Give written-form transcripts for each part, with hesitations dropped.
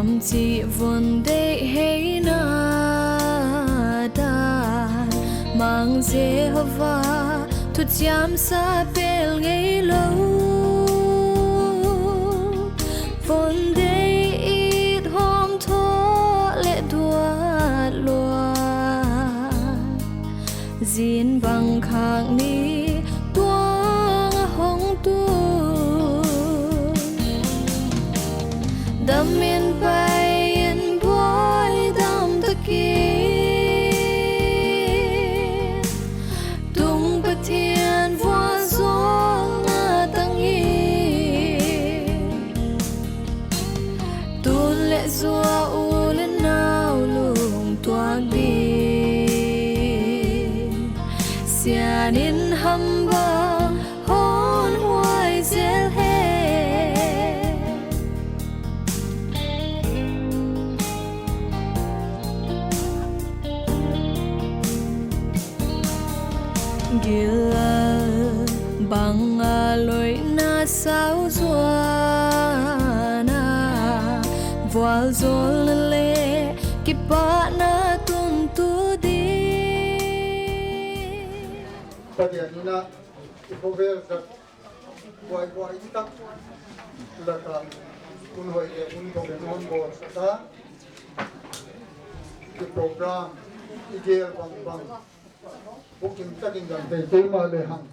Kam chi vun de hey na da mang Jehovah thu chiam sa pel ngei lo vun de it hom tho le dua lua zin bang khang ni tuang hong tu đam in bay in boy đam ta ki tung bát thiên vua gió ngã tăng nghi tu lệ dua u lên nào lùng toạc đi xian in hâm ba hôn hoài dễ hè gila bằng lối na sao Vualzawlna Vualzawlna kipa na tuntu di Padian na ipovel sa buhay itak laka unhoy unhoy unhoy sa ta di program igel bang booking taking dan te tema le hang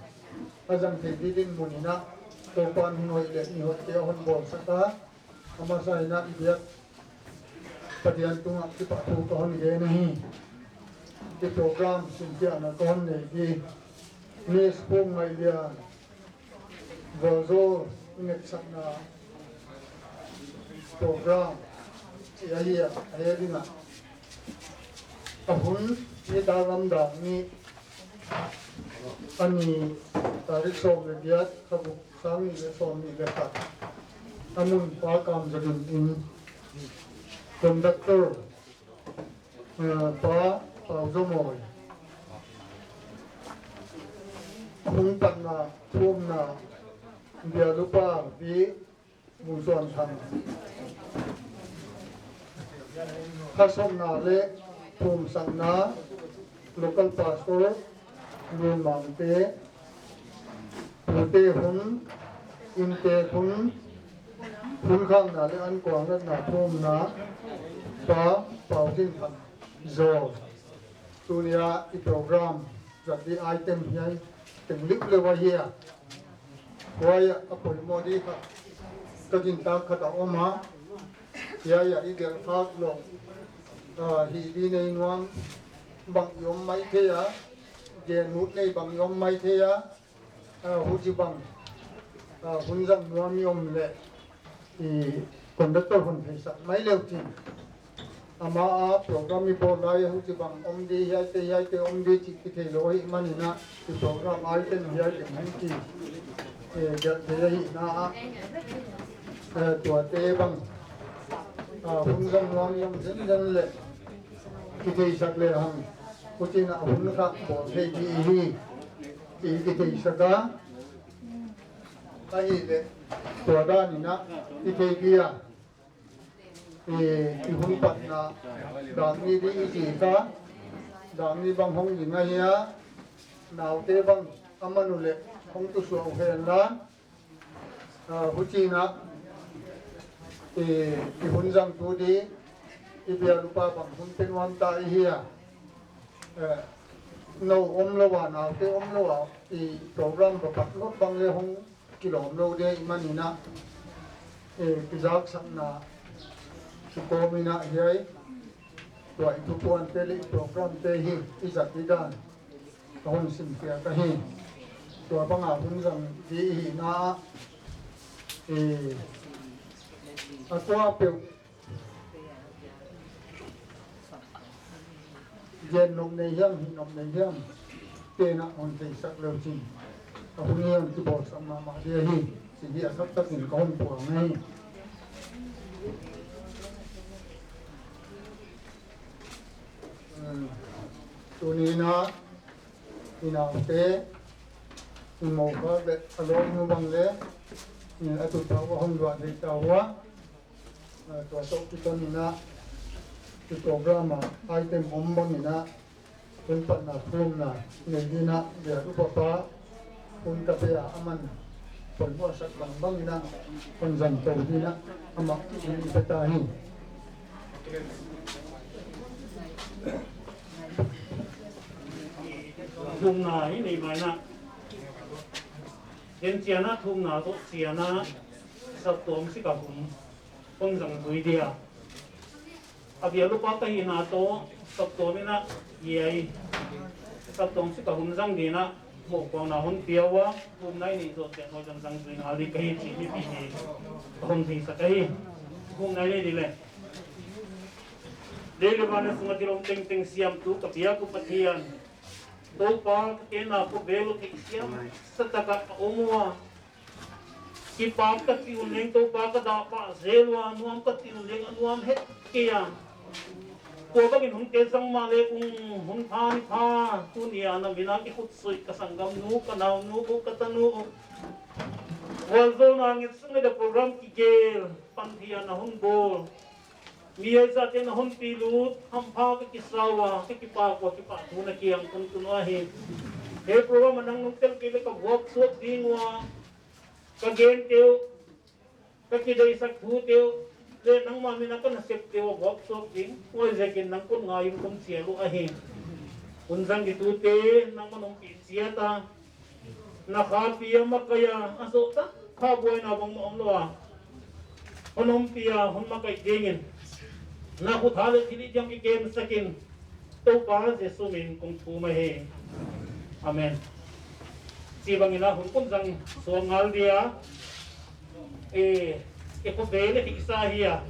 azam te didin munina to pan unhoy le ni hot te unhoy sa ta amasai na ibiat padian tunga ki pa tu ko hon ge nahi di program sintia na kon ne di Ms.Khumngaihlian Vualzawlna Ngetsakna program iya ayadina Amun ni dalam dah ni ani tarik som legiat kabuk sami le som ni lekat Amun pa Kamzagin in conductor pa Vualzawlna Hung tận na thuông na bia lupa vi mùi xuân thằng khát sông na lệ thùng sang na local pastor luôn mang te hung in te hung khang na lệ ăn quảng đất na thuông na pa bảo tin thằng zo tunia i program giật đi item nhai từng lip le wa hia waya apoi modi kha kajin ta khata oma ya igel phak lo hi di nei nuam bang yom mai the ya je nut nei bang yom mai the ya hu ji bang hun jang nuam yom le i conductor hun phaisa mai leu tin ama a program mi bo lai hu ji bang om di ya te om di chi ki the loi manina i program ai ten ya ke man ki ja te hi na tua te bang hun jang nuam yom zen le ki the sak le hang ku chi na hun kha bo the ki hi ki the saka ai le tua da ni na ki the ki ya hun pat na dang ni di ji ka dang ni bang hong yin ai ya naw te bang amanu le hong tu su he na hu chi na hun jang tu di bia lupa bang hun pen wan ta hi ya no om lo wa naw te om lo wa program ba pat lo bang le hong kilom lo de imanina pizak sak na ko mina hiai tuai tu puan tele program te hi izat didan hon sim pia ka hi to banga hun jang di hi na atwa pe jen nom nei hiam hi nom nei hiam te na on te sak lo chin hun hiam ti bo sam ma de hi si hi asat ta kin kon pu ngai tunina inaute imoga be along nu bang le ni atu tawa hom dwa de tawa ตัวโต๊ะที่ต้นนี้นะที่โปรแกรมไอเทมผมบางนี่นะคุณปัญหาทุ่มนะในที่นะเดี๋ยวอุปปะคุณกาแฟอามันผลว่าสักหลังบางนี่นะคนสั่งตัวนี่นะอามาที่นี่ไปตาย thùng nào ấy này mày nè đến chia na thùng nào tốt chia na sắp tóm xí cả không rằng đuổi đi à bây giờ lúc bắt tay na to sắp tóm na vậy sắp tóm xí cả không rằng đi na một con nào không tiêu quá hôm nay này rồi sẽ nói rằng đuổi nào đi cái chỉ đi bị không thì sao cái hôm nay đi lên đây là bạn sungai tirong ting ting siam tu kapia ku patian topa kena ku belo ki siam setaka umua ki pam ka ti uneng topa ka da pa zelwa nuam ka ti uneng anuam het kia ko ba kin hum te sang ma le kung hum than tha tu nia na bina ki khut sui ka sangam nu ka naw nu ku ka tanu Vualzawlna Ngetsakna da program ki gel panthia na hum bol Miyay sa atin na hon pilut, hampa ka kisawa, kikipa ko, kipa tuna kiyang kuntunahin. He program manang nungtel kili ka workshop dingwa, kagenteo, kakiday sa huteo, le nang mami na ka nasipteo workshop ding, wazekin nang kun ngayon kung siyelo ahin. Unsang ditute, nang manong pinsiyata, nakapiya makaya, asota, kabuhay na bang maamlawa. Honumpiya, hon makay dingin. Na kuthala sili jam ikem sakin to pa Jesu min kung pumahe amen si bangina hun kun jang songal dia ko bele ti isahiya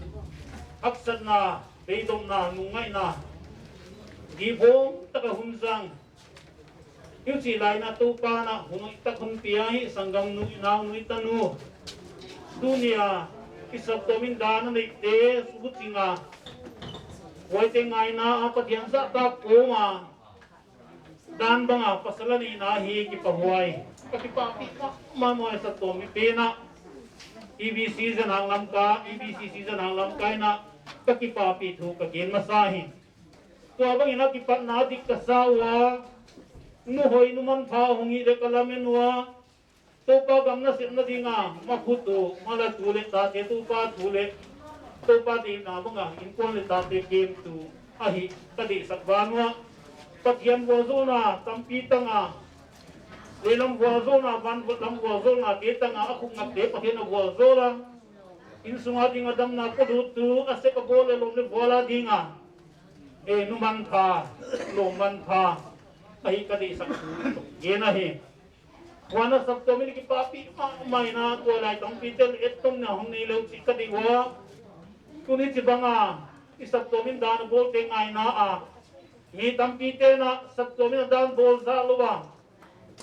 aksat na beidom na nungay na gibong taka hunjang yu si lai na to pa na hun itak hun piyahi sanggam nu inaw nu itanu dunia isap tomin dana na ite subut singa Wai tengay na apat yan sa tapo ma dan ba nga pasalani na hi kipahuay kakipapi mamoy sa tomi pena EBC Zenhang Lamka EBC Zenhang Lamka na kakipapi thu kagin masahin to abang ina kipat na dik kasawa nuhoy numan pa hungi de kalamen wa to pagam na sin na dinga makuto malatule tate to pa tule to pati na mga inkon dati game to ahi tadi sakbanwa patian Vualzawlna tampita nga lelam Vualzawlna ban lam Vualzawlna kita nga ako ngate patian Vualzawlna insungati nga dam na kudutu ase ka bole lom le bola dinga numan pa loman pa ahi kadi sakbu genahi wana sabto mi ki papi may na ko lai tampita etom na hong nilaw si kadiwa Kunit si banga isabtomin dan bol teng ay na mi tampite na sabtomin dan bol sa luwa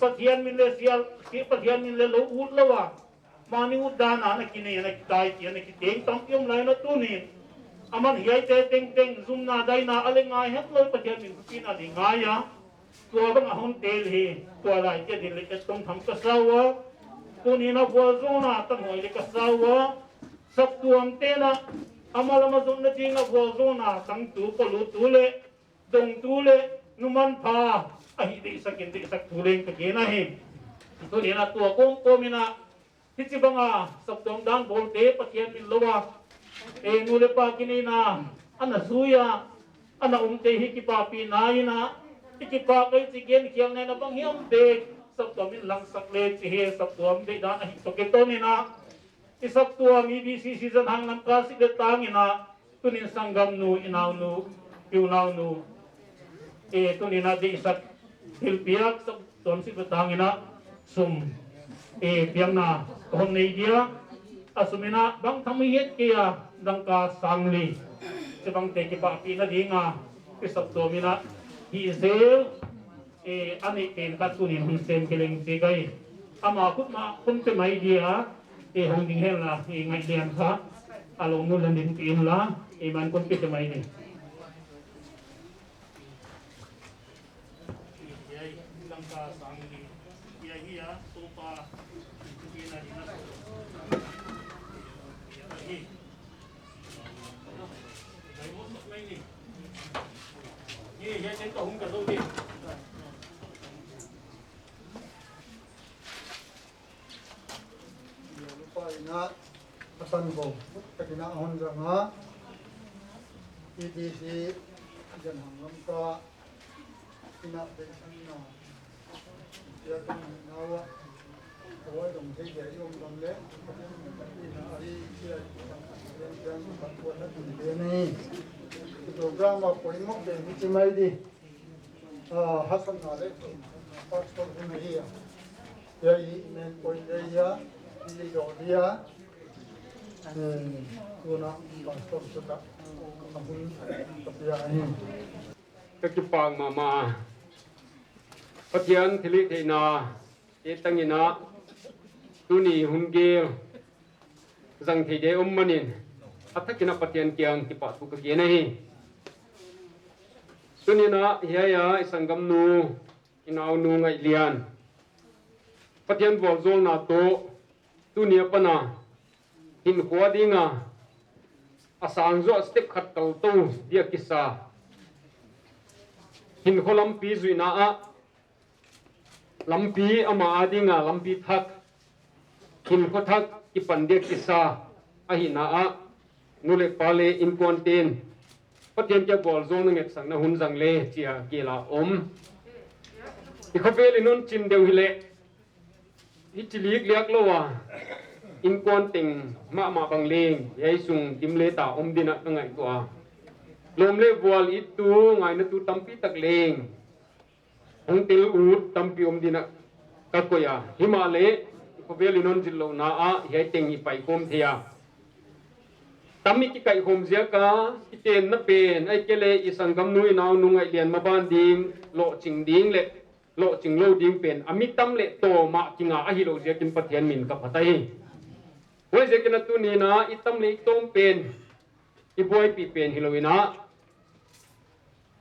patian min le sial ki patian min le lo lawa mani udana na kini na kitai ti na kiteng tampiom lai na tunin aman hiyay te teng teng zoom na dai na alengay het lo patian min kupina di ngaya tuwa bang ahon tel hi tuwa lai ti din le etong tham kasawa kunina Vualzawlna tanhoy le kasawa sabtuam te na Amalamazon na tinga Vualzawlna sang tu polu tule dong tule numan pa ay di sakin di sak tuleng kaginahin ito nina tuwa kong komina hitsi banga sabdom dan bolte patian min lawa nule pa kinina ana suya ana umte hikipapi naina hikipakay sigen kiyang na bang hiyang beg sabdom min lang saklet sihe sabdom de dan ay tokito nina Isak tua EBC Zenhang Lamka si detangin na tunin sanggam nu inaw nu piunaw nu tunin na di isak hilpiak sa ton si detangin na sum piyang na kahon na idea asumina bang tamihit kaya dang ka sangli si bang teki pa api na di nga isak tua mina hizel ani ken katunin hunsem kileng sigay ama akut ma kunte ma idea hong ding hel la ngai lian kha along nu lan din tin la man kon pit mai ni yai Lamka sangi ya hiya to pa kina dina ya hi Ni ya chen ka hum ka do di. lupa ina pesan bo kena ahon janga EDC Zenhang Lamka ina Zenhang ya kan nawa kawai dong thế vậy ông dong le ina ari kia yang buat ada ni program apa ini mau deh ni cuma di Hasan ada pastor ini ya ini poin dia di dia guna pastor sudah Amun tapi ya ini kekipang mama patian thilik theina etangina tuni hungel zang thide manin athakina patian kyang tipa tu ka genai tunina hiya isangam nu inau nu ngai lian patian Vualzawlna to tunia pana hin kwadinga asang zo step khat kal to dia kisa hin kholam pi zuina a lampi ama adinga lampi thak hin kho thak ipan dia kisa ahina a nule pale imponten patien ke Vualzawlna Ngetsakna hunjang le chia kela om ikhopel inun chin deu hile hichilik liak lowa inkon ting ma bang leng yai sung timle ta om dina ngai to a lomle bual itu ngai na tu tampi tak leng ong til ut tampi om dina ka koya himale khobel inon jillo na a yai teng i pai kom thia tammi ki kai hom zia ka iten na pen ai kele isangam nui naw nu ngai lian ma ban ding lo ching ding le lo ching lo ding pen amitam le to ma kinga a hi lo zia kin pathian min ka phatai hoi je kin tu ni na itam le tom pen i boy pi pen hilowina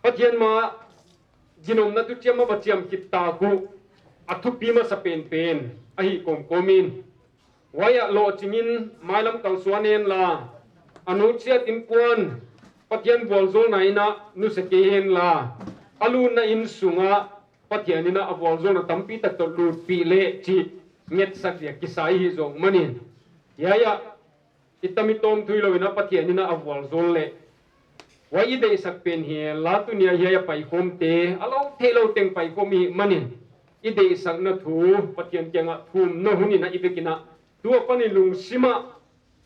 pathian ma ginom na tu chiam ma bachiam kitta ku athu pi ma sa pen pen a hi kom komin waya lo chingin mailam kal suanen la anu chiat impon pathian Vualzawlna ina nu se ke hen la alu na in sunga pathianina Vualzawlna tampi tak to lut pi le chi Ngetsakna dia kisai hi zong manin ya itami tom thuilo ina pathianina Vualzawlna le wa ide sak pen hi la tu nia ya pai khom te alo thelo teng pai khomi manin ide sak na thu pathian kenga thum no hunina ibekina tu pani lung sima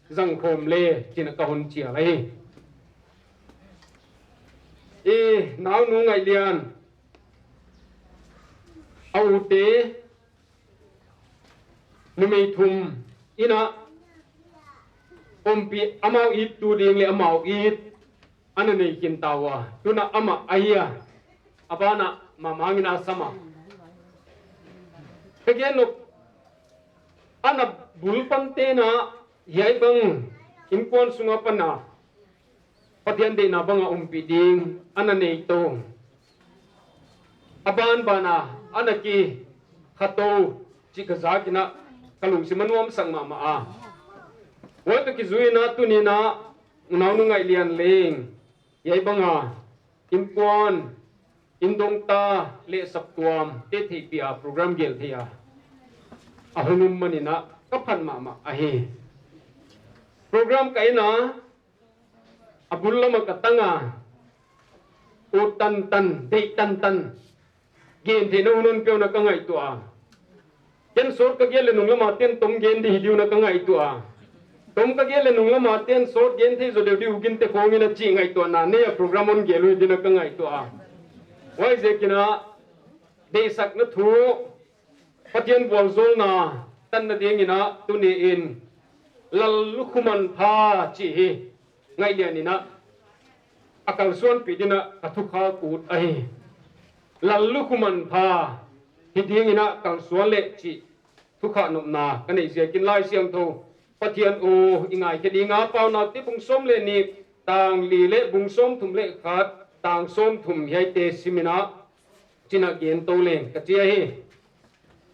zang khom le china ka hon chia lai naw nu ngai lian au te numei thum ina ompi amau it tu ding le amau it anane kin tawa tuna ama aya abana mamangina sama kageno ana bulpante na yai bang impon sunga pana patian de na banga umpi ding anane to aban bana anaki khato chikazakina kalung simanwam sangma ma a wa to ki zuina tunina naunu ngai lian leng yai banga impon indong ta le saptuam te thei pia program gel thea ahunum manina kaphan ma ahi program kaina abullama katanga o tan dei tan gen the no non pyo na kangai to a ken sor ka gel nunglama ten tom gen di hidiu na kangai to a tom ka gel nunglama ten sor gen the zo de diu gin te khong ina chi ngai to na ne program on gelu din na kangai to a wai je kina de sak na thu pathian Vualzawlna tan na ding ina tu ni in lallu khuman pha chi hi ngai lian ina akal suan pi dina kathukha kut ai lallu khuman pha hi ding ina kal suan le chi thukha nom na kanei sia kin lai siang tho pathian o ingai ke dinga pau na ti bung som le ni tang li le bung som thum le khat tang som thum hiai te simina china gen to le ka chia hi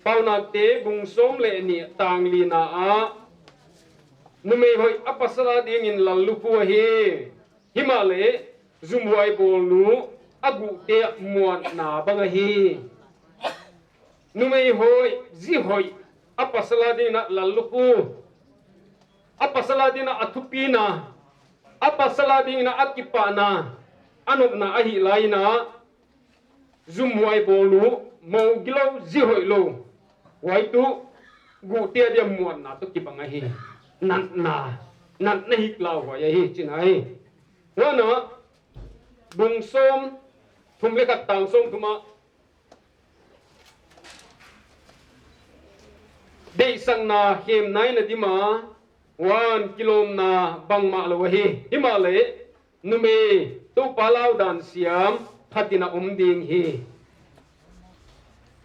pau na te bung som le ni tang li na a numei hoi apasala ding in lallu pu hi himale zumuai bol nu agu te muan na banga hi numei hoi zi hoi apasaladina laluku apasaladina athupina apasaladina akipana anokna ahi laina zumuai bol nu mo gilo zi hoi lo waitu gu te dia muan na to kibanga hi nan na hi klau wa ya hi chinai wana bung som thum le kat tang som thuma dei sang na hem nai na dima 1 kilom na bang ma lo hi himale nume tu palau dan siam phatina ding hi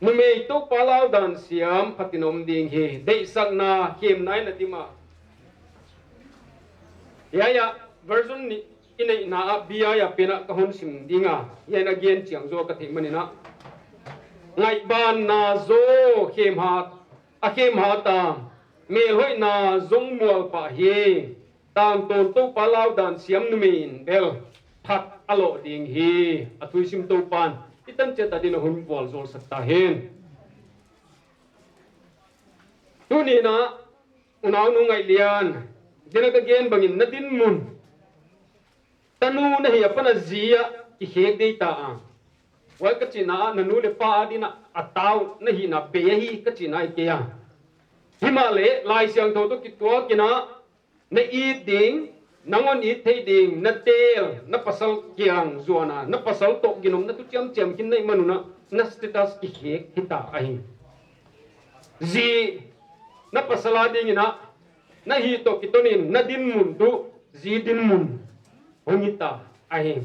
nume tu palau dan siam phatina ding hi dei sang na hem nai na dima ya version ni inai na bia ya pena kahon sim dinga yan again chiang zo ka the manina ngai ban na zo khem ha ta mel hoi na zong mual pa hi tang ton to palau dan siam numin bel phat alo ding hi athui sim to pan itan che ta din hun bol zol sakta hen tu ni na unaw nu ngai lian dina ka gen bangin na din mun tanu na hi apana zia i hek dei ta a wai ka china nanu le pa dina ataw na hi na pe hi ka china ke ya himale lai siang tho to ki to kina na i ding nangon i thei ding na tel na pasal kiang zuana na pasal to ginom na tu cham kin nei manuna na status ki hek hita ai zi na pasala ding ina na hi to kitonin na din mun tu zi din mun hongita ai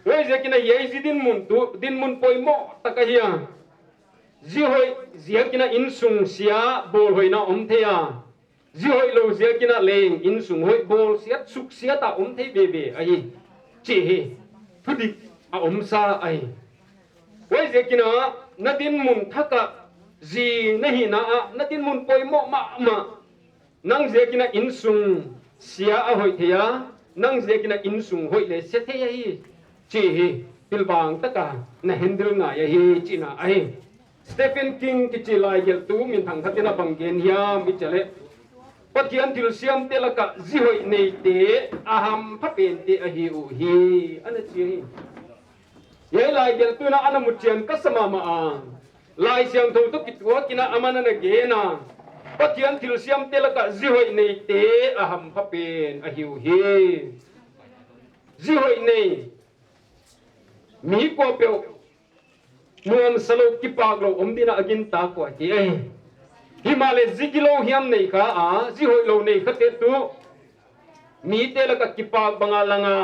wei je kina ye zi din mun tu din mun poimo takahia zi hoi zia kina insung sia bol hoina omthea zi hoi lo zia kina leng insung hoi bol sia suk sia ta omthei bebe ai chi hi thudi a omsa ai wei je kina na din mun thaka zi nahi na din mun poimo ma nang je kina insung sia a hoi thea nang je kina insung hoi le se thea hi chi hi pilbang taka na handle na ya hi china ai Stephen King ki chilai gel tu min thang khatina banggen hiam mi chale pathian til siam te laka zi hoi nei te aham phapen te a hi u hi ana chi hi ye lai gel tu na ana muchian kasama ma a lai siam tho to kitwa kina amana na ge na pathian til siam te laka zi hoi nei te aham phapen a hi u hi zi hoi nei mi ko pe nuam salo kipaglo omdina agin ta ko ti ai himale zigilo hiam nei kha a zi hoi lo nei khate tu mi te la ka kipag bangalanga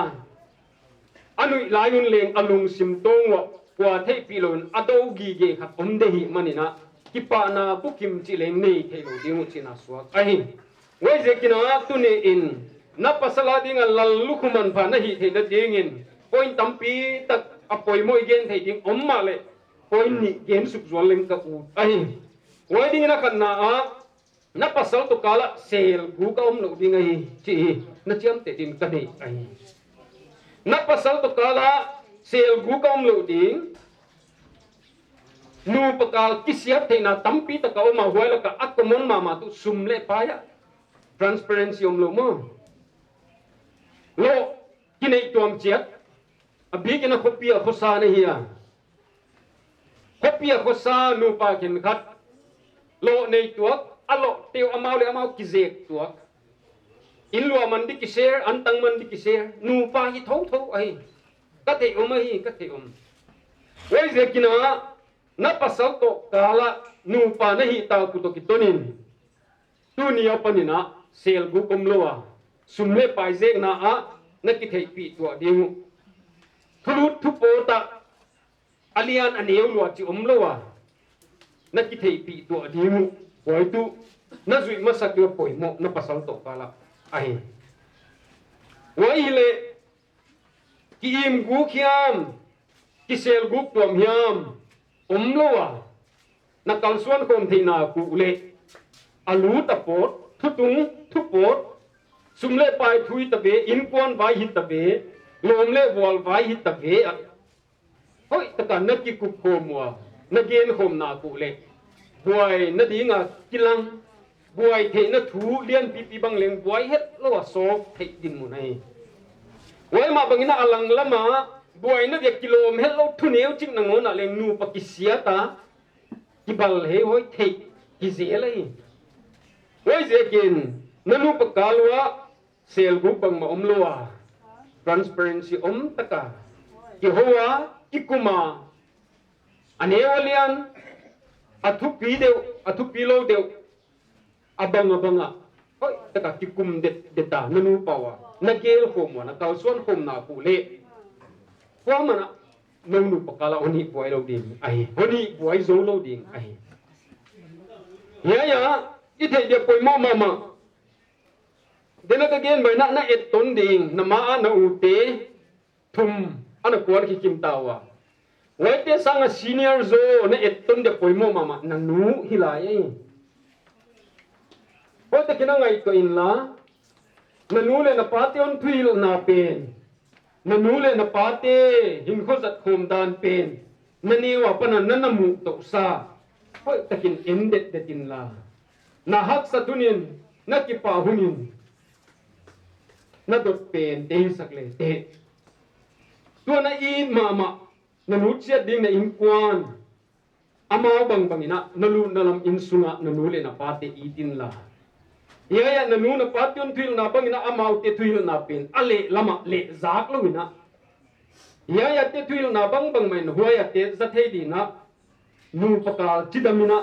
anui layun leng alung sim tongwa kwa thei pilon ado gi ge khat omde hi manina kipa na bukim chi leng nei thelo dingu china suak ai wei je kina tu ne in na pasala dinga lallu khuman pha na hi theina dingin point tampi tak apoi moi gen thei ding omma le point ni gen suk zual leng ka u ai wai ding na kan na a na pasal to kala sel gu ka om lo ding ai chi na chiam te din ka nei ai na pasal to kala sel gu ka om lo ding nu pakal kisiat theina tampi ta ka ma huai la ka akomon ma tu sumle pa ya transparency om lo mo lo kinai tuam chiat abi kina khopia khosa ne hiya khopia khosa nu pa kin khat lo nei tuak alo teu amau le amau kizek tuak inlua man dik share antang man dik share nu pa hi thau ai ka te hi ka te wei je kina na pasal to kala nu pa na hi ta ku to kitonin tu ni apanina sel gu komlowa sumle pai je na a na ki thei pi to dingu thulut thu pota alian aneu lo chi omlowa na ki thei pi to dingu wai tu na zui masak yo poimo na pasal to kala ai wai le ki im gu khiam ki sel gu tuam hiam omlowa na kalsuan kom thina ku le alu tapot thutung thupot sumle pai thui tabe in kon vai hit tabe lom le wal vai hi ta ve a hoi ta kan na ki ku khomwa na gen khom na ku le buai na dinga kilang buai the na thu lian pi pi bang leng buai het lo so thei din mu nai wai ma bangina alang lama buai na de kilom hello thu neu ching na ngona leng nu pakisia ta ki bal he hoi thei ki ze lai wai ze kin nanu pakalwa sel gu bang ma omlowa transparency taka ki hoa ki kuma anewalian athu pilo deu abanga hoi taka ki kum de ta nanu pawa na gel khom na kal suan khom na ku le kwa mana nanu pakala oni buai lo ding ai oni buai zo lo ding ai ya i thei de poi mama dena ka gen bai na et ton ding na ma na u te thum ana kwar ki kim tawa wai te sanga senior zo na et ton de poi mama na nu hilai ai ho te kina ngai ko in la na nu le na pate on thuil na pen na nu le na pate hin kho zat khom dan pen na ni wa pana na mu to sa hoi takin endet de tin la na hak sa tunin na ki pa hunin na dot pen te sakle te tu na in mama na nu chia ding na in kwan amao bangina na lu na lam in sunga na nu le na pate itin la ya na nu na patyon thil na bangina amao te thil na pen ale lama le zak lo ina ya te thil na bang mai na huaya te za thei di na nu pakal chidamina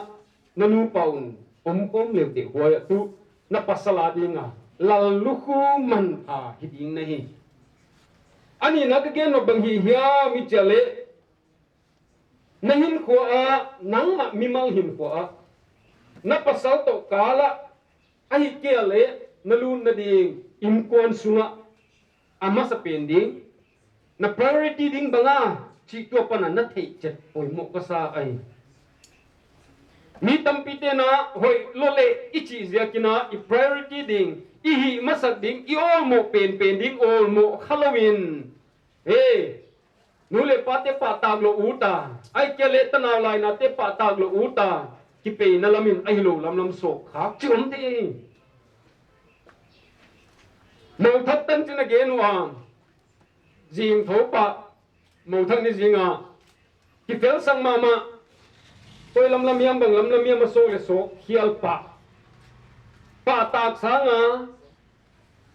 na nu paun om le te huaya tu na pasala dinga lal luhu man a hiding nahi ani na ke no bang hi hia mi chale nahin ko a nang ma mi mal hin ko a na pasal to kala ai ke le na lu na ding in kon sunga ama sa pending na priority ding banga chi to pana na thei chet oi mo ka sa ai mi tampite na hoi lole ichi ziakina I priority ding ihi masak ding I all mo pen ding all mo Halloween hey nule pate patag lo uta ai kele tanaw lai na te patag lo uta ki pe na lamin ai lo lam sok khak chum te mo that tan chin again wa jing tho pa mo thang ni jinga ki fel sang mama tôi lam yam bang lam yam so le so khial pa tak sanga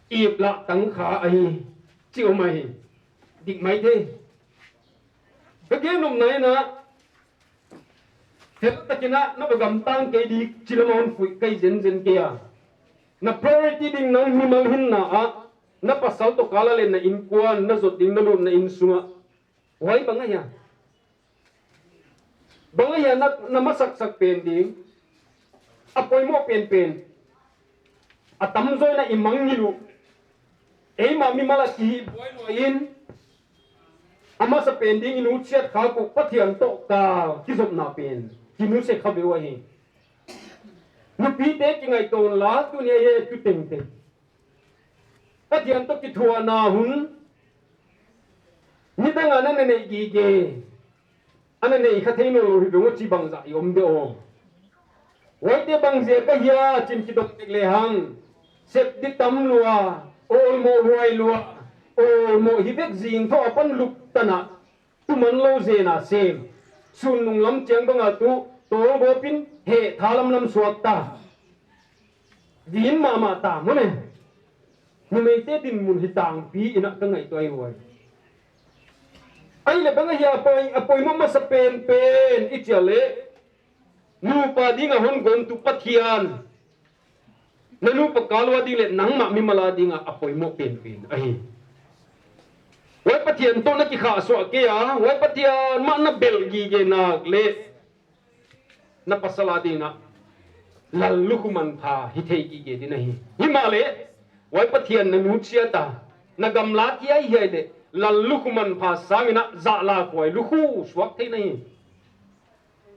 ip la tang kha ai chiu mai dik mai thế cái game nôm này na thế ta kina nó bagam tang cái đi chilamon phui cái zen kia na priority ding nang himal hin na a na pasal to kala le na in kwan na zot ding na lum na in sunga wai banga ya na masak pending apoy mo pen atam zoi na imang nilu ei ma mi malaki boy lo in ama sa pending inu chiat kha ko pathian to ka kizop na pen kinu se khabe wa hi nu pi te ki ngai ton la tu ne ye tu teng te pathian to ki thua na hun ni danga na ne gi ge ana nei khathei no ri bengo chi bang za yom de o wai te bang je ka hia chin ki dok tek le hang sep di tam lua ol mo huai lua ol mo hi vek jing tho pan lup tana tu man lo je na sem sun nung lam cheng banga tu to bo pin he thalam lam suak ta din ma ta mo ne ni mei te din mun hi tang pi ina ka ngai toi hoi ai le banga hia apoi mama sa pen ichale nu pa dinga hon gon tu pathian nanu pa kalwa ding le nangma mi mala dinga apoi mo pen ai wai pathian to na ki kha so ke ya wai pathian ma na belgi ge na le na pasala dinga lallu kuman tha hi thei ki ge din hi himale wai pathian nanu chia ta na gamla ki ai hi de lallu kuman pha sangina za la koi lu khu swak thei nei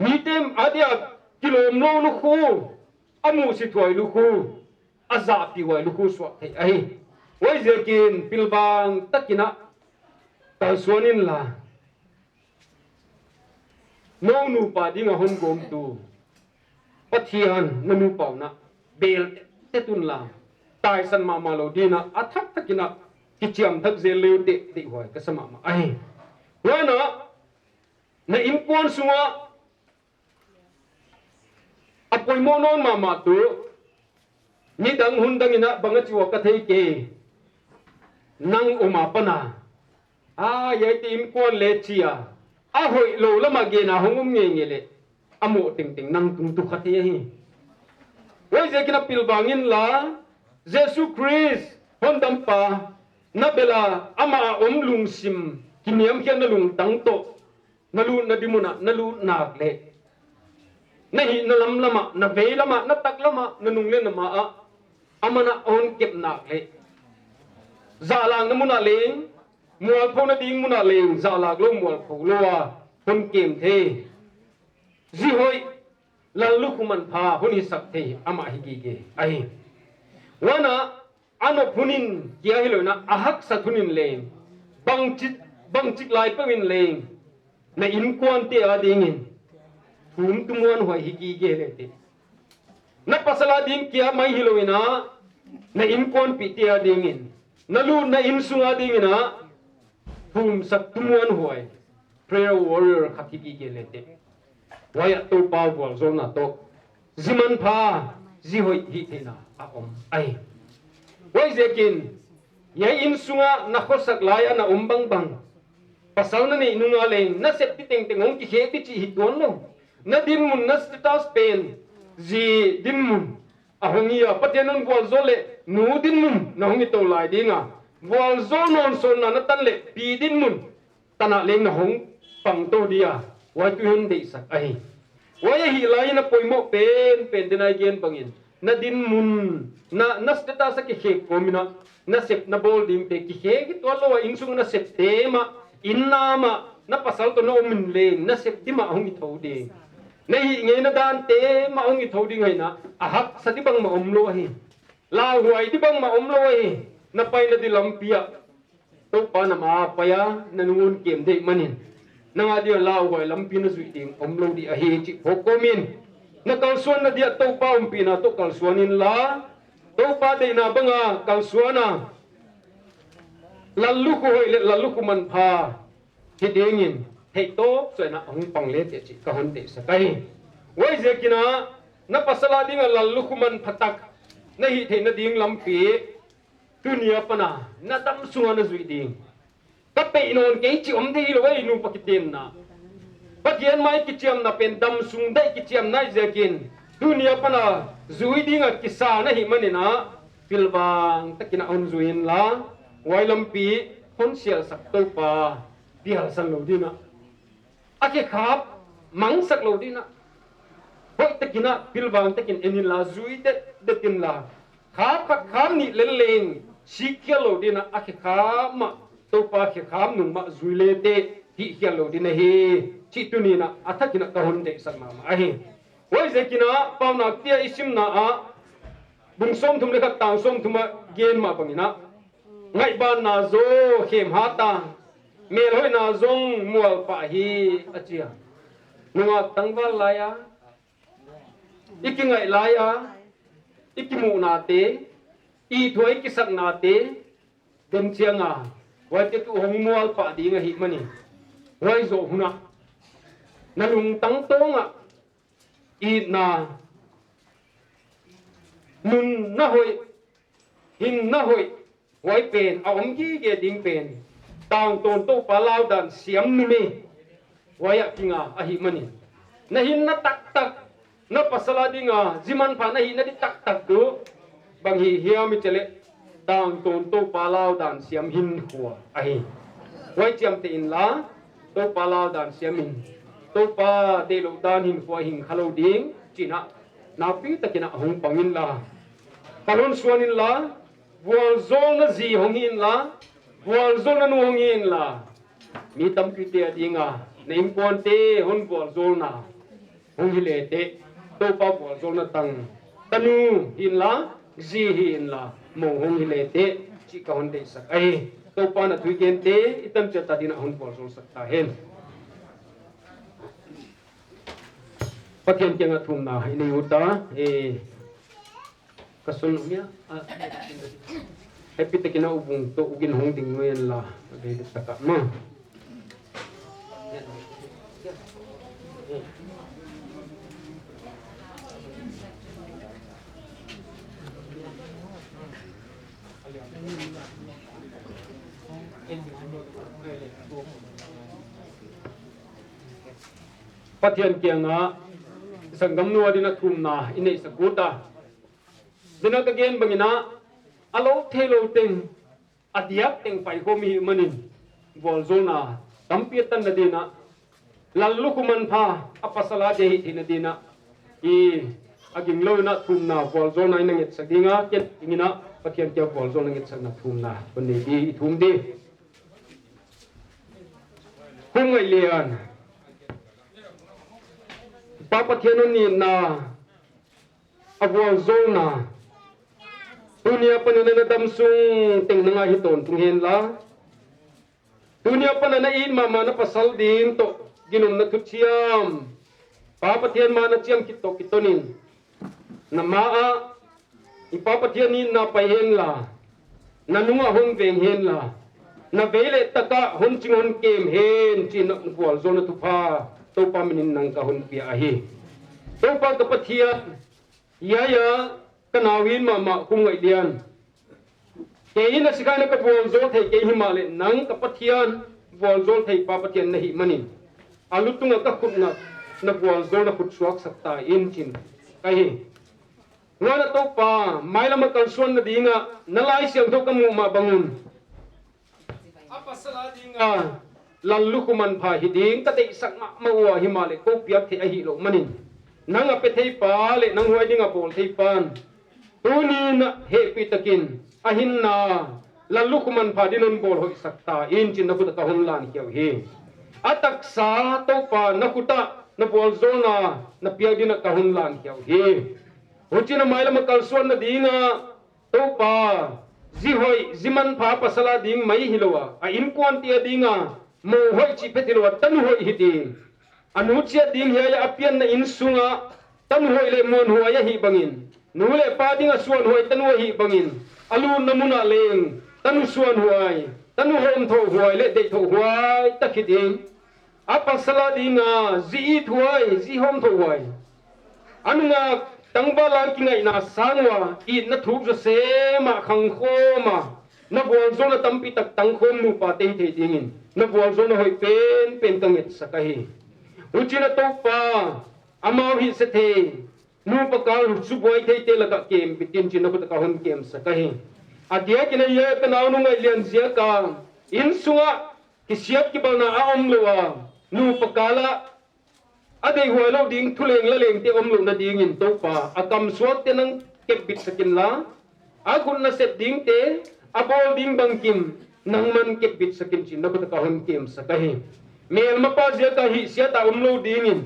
mi tem adia kilom lo lu khu amu si thoi lu khu aza pi wai lu khu swak thei ai wai je kin pilbang takina ta suanin la no nu pa dinga hon gom tu pathian nanu pauna bel tetun la tai san ma ma lo dina athak thakina kichiam thak zel leu te ti hoi ka sama ma ai wana na impon sunga apoi monon ma ma tu ni dang hun dang ina banga chiwa ka thei ke nang uma pana yai ti impon le chia a hoi lo lama ge na hongum nge nge le amo ting ting nang tung tu khate hi wai je kina pilbangin la Jesus Christ hondam pa nabela ama lung sim kiniam khian na lung tang to nalu na dimuna nalu nak le nahi na lam lama na ve lama na tak lama na nung le na ma amana on kep nak le za lang na muna leng mual pho na ding muna leng za lag lo mual pho lo hon kem the ji hoi lalu kuman pha honi sak the ama hi ge ai wana ano punin kia hilona ahak sa thunin leng bang chik lai pawin leng na in kwan te adingin thum tumuan hoi hi ge le te na pasala ding kia mai hiloina na in kwan pi te adingin nalu na in sunga dingina thum sak tumuan hoi prayer warrior khaki ge le te waya to pa Vualzawlna to ziman pha ji hoi hi thena om ai wai zekin yai in sunga na khosak lai ana bang bang pasal na ni nunga leng na sep ti teng teng ong ki he ti chi hi don lo na din mun na status pen ji din mun ahongia patenon Vualzawle nu din mun na hongi to lai dinga Vualzawnon son na tan le pi din mun tana leng na hong pang to dia wai tu hun dei sak ai wai hi lai na poimo pen dinai gen bangin na din mun na status ki he komina na sep na bol dim pe ki he ki to lo insung na sep tema innama na pasal to no min le na sep dima hongi thode na hi nge na dan te ma hongi thodi ngai na ahak sati bang ma omlo hi la huai di bang ma omlo hi na pai na di lampia to pa na ma paya na nungun kem de manin na nga dia la huai lampi na zui ding omlo di a he chi hokomin na kalsuan na dia to pa umpina to kalsuanin la to pa de na banga kalsuana lalu ko hoi lalu ko man pha hidengin hei to so na hong pang le te chi ka hon te sakai wai je kina na pasala ding lalu ko man phatak na hi the na ding lampi dunia pana na tam sunga na zui ding ka pe non ke chi om de lo wai nu pakitin na patian mai ki chiam na pen dam sung dai ki chiam nai je kin dunia pana zui ding a kisa na hi manina pilbang takina on zuin la wai lampi hon sial sak to pa pial san lo dina ake khap mang sak lo dina hoi takina pilbang takin enin la zui de tin la khap ni leleng sikya lo dina ake kham ma to pa ke kham nung ma zui le te hi kya lo dina he chi tu ni na athakina ka hon de sak ma a he wai zekina pauna tia isim na a bung som thum le khat tang som thuma gen ma pangina ngai ban na zo khem ha ta mel hoi na zong mual pa hi achia nunga tangwal laya ikingai laya ikimu na te i thoi ki sak na te dem chianga wai te tu hong mual pa di nga hi mani wai zo huna nalung tang tonga i na nun na hoi hin na hoi wai pen a om gi ge ding pen tang ton to pa lao dan siam nu me wai a kinga a hi mani na hin na tak na pasala dinga ziman pa na hi na di tak do bang hi hiam mi chele tang ton to pa lao dan siam hin huwa a hi wai chiam te in la to pa lao dan siam hin to pa de lo dan hin huwa hin khalo ding china na pi takina hong pangin la kalon suanin la Vualzawlna zi hongin la Vualzawlna nu hongin la mi tam ki te adinga na impon te hon Vualzawlna hongile te to pa Vualzawlna tang tanu hin la zi hin la mo hongile te chi ka hon de sak ai to pa na thui gen te itam che ta dina hun bol zol sakta hen pathian kenga thum na ini uta kasun mia happy tekina ubung to ugin hong ding wen la de taka ma pathian kenga sanggam nuwa dina thum na ini sakuta dina ka gen bangina alo thelo teng adiak teng pai ko mi manin Vualzawlna tampiatan na dina lalu kuman pha apasala de hina dina I aging lo na thum na Vualzawlna ina Ngetsakna ket ingina pathian ke Vualzawlna Ngetsakna thum na pone di thum di Khumngaihlian papathian ni na Vualzawlna dunia panana na damsung ting nga hiton tunghen la dunia panana in mama na pasal din to ginom na tutsiam papathian mana chiam kitonin na maa ipapathian ni na pahen la na nunga hon veng hen la na vele taka hon chingon kem hen chin Vualzawlna thupa to paminin nang ka hon pia ahi to pa kapathian ya kanawin mama Khumngaihlian ke ina sikana ka Vualzawlna thei ke himale nang kapathian Vualzawlna thei papathian nahi manin alutunga ka khutna na Vualzawlna khut suak sakta in chin kai ngana to pa maila ma kalsuan na dinga nalai siang to kamu ma bangun apa sala dinga lalu kuman pha hiding ka te sakma mawa himale ko piak the ahi lo manin nang ape thei pa le nang huai dinga bol thei pan tunin he pitakin ahinna lalu kuman pha dinon bol hoi sakta in chin na kuta ka honlan hiau he ataksa to pa nakuta na Vualzawlna na piak dina ka honlan hiau he uchina maila makalsuan na dinga to pa zihoi ziman pha pasala ding mai hilowa a in kwantia dinga mo hoi chi phetilowa tan hoi hiti anuchia ding hiya apian na insunga tan hoi le mon huaya hi bangin nule pa dinga suan hoi tan hi bangin alu namuna leng tanu suan huai tanu hom tho huai le de tho huai takiding apa sala dinga zi huai zi hom tho huai anunga tangba lang kingai na sangwa I na thuk jo se ma khang khoma na Vualzawlna tampi tak tang khom nu pa te the dingin na Vualzawlna hoi pen kanget sakahi uchina to pa amau hi se the nu pa kal su boi the te laka kem bitin chin na ka hon kem sakahi adia kina ye kanau nu ngai lian zia ka in sunga kisiat ki balna a om lowa nu pa kala adei huai lo ding thuleng la leng te om lu na ding in to pa akam suak te nang kep bit sakin la agun na set ding te abol ding bangkim nang man kep bit sakin chin na ka hon kem sakahi mel ma pa zia ka hi sia ta om lo ding in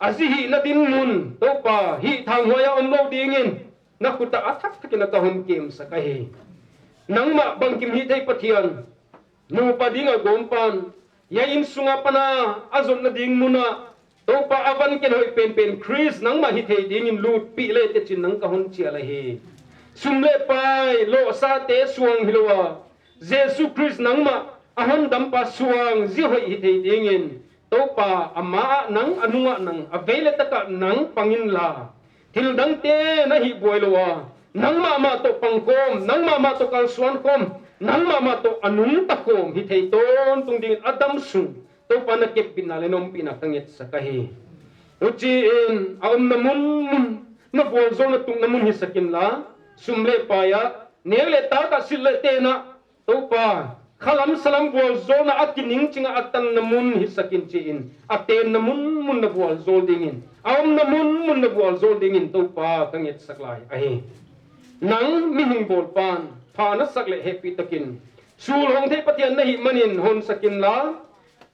azi hi na din mun to pa hi thang hoya om lo ding in na kuta athak takin ka hon kem sakahi nang ma bangkim hi thei pathian nu pa ding a gompan ya in sunga pana azon na ding muna to pa avan ken hoi pen Chris nang ma hi thei ding in lut pi le te chin nang ka hon chia la he sumle pai lo sa te suang hilowa Jesu Chris nang ma ahon dam pa suang zi hoi hi thei ding in to pa ama nang anunga nang avele taka nang pangin la thil dang te na hi boilowa nang ma to pangkom nang ma to kalsuan kom nang ma to anung takom hi thei ton tung ding adam su to pa na kep pinale nom pina kanget sakahi uchi in aum namun na Vualzawlna tung namun hi sakin la sumle pa ya nele ta ka sille te na to pa khalam salam Vualzawlna akining chinga atan namun hi sakin chi in aten namun mun na Vualzawlna dingin aum namun mun na Vualzawlna dingin to pa kanget saklai ahi nang mihing bol pan pha na sakle happy takin sul hong the pathian nahi manin hon sakin la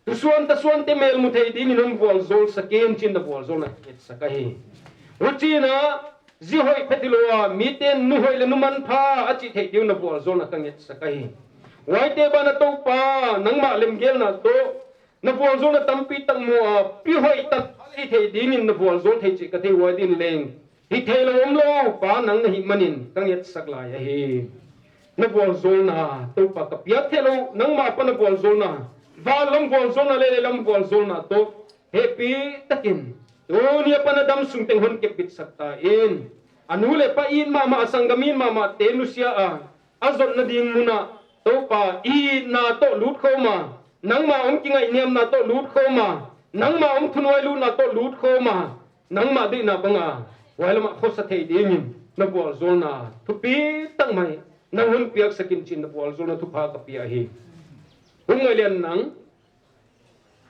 tusuan te mel mu thei ding in Vualzawlna sakin chin na Vualzawlna ket sakahi uchina zi hoi phetilowa miten nu hoi le numan pha achi thei diu na Vualzawlna kanget sakahi wai te ba na to pa nang ma lem gel na to na Vualzawlna tampi tang mo pi hoi tat hi thei ding in na Vualzawl thei chi ka thei wa din leng hi thei lo om lo pa nang na hi manin kang yet sakla ya hi na Vualzawlna to pa ka pia thelo nang ma pa na Vualzawlna va lam Vualzawlna le lam Vualzawlna to happy takin to nia pa na dam sung teng hon ke bit sakta in anule pa in ma asanggamin ma tenusia azot na ding muna to pa I na to lut kho ma nang ma om kingai niam na to lut kho ma nang ma om thunoi lu na to lut kho ma nang ma di na banga wai lama kho sa thei ding na Vualzawlna thu pi tang mai nang hun piak sakin chin na Vualzawlna thu pha ka pia hi Khumngaihlian nang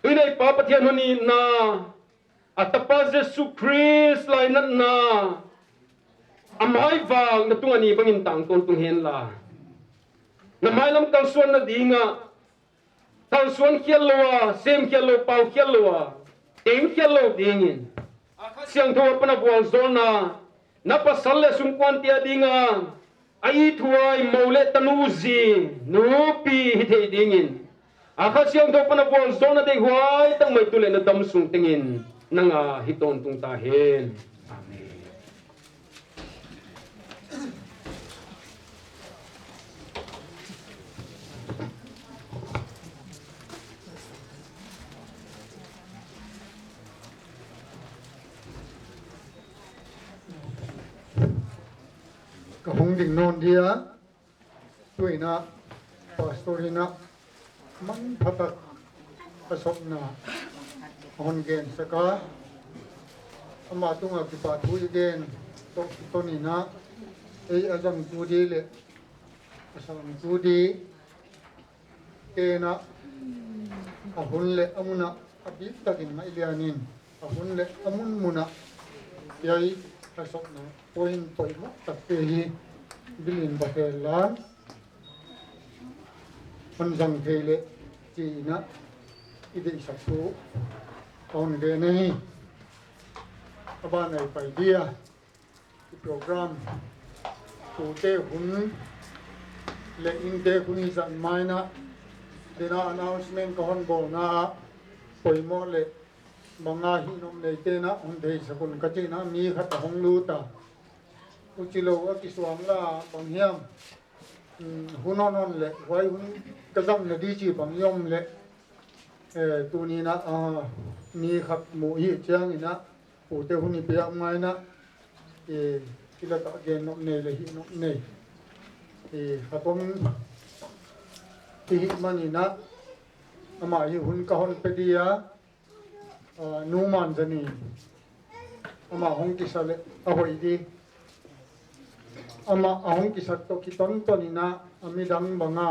inai pa pathian honi na atapa Jesu Christ lai nat na amai wang na tungani bangin tang ton tung hen la na mai lam kal suan na dinga kal suan khial lowa sem khial lo pau khial lowa tem khial lo dingin siang tho pana Vualzawlna na pasal le sum kwan tia dinga ai thuai mole tanuzi no pi hi thei dingin akha siang tho pana Vualzawlna de huai tang mai tu le na dam sung tengin nanga hiton tung ta hen amen ka hong ding non dia tuina pastorina man phatak asokna on gen saka ama tunga ki pa thu gen to ni na ei azam tu di le asam tu di ke na ahun le amuna abit takin ma ilianin ahun le amun muna yai asokna point toy mo takke hi bilin bakelan panjang thele chi na ide saksu on de nahi aba nai pai dia program tu te hun le in te kuni san mai na dina announcement ko hon bol na poimo le manga hi nom le te na on de sakun ka chi na mi khat hong lu ta uchilo a ki suam la bang hiam hunonon le wai hun ka jam na di chi bang yom le tu ni na mi khat mu hi chang ina pu te huni pe mai na kila ta gen nok ne le hi nok ne khatom ti mani na ama hi hun ka hon pe dia numan jani ama hong ki sale a hoi di ama ahong ki sak to ki ton to ni na ami dang banga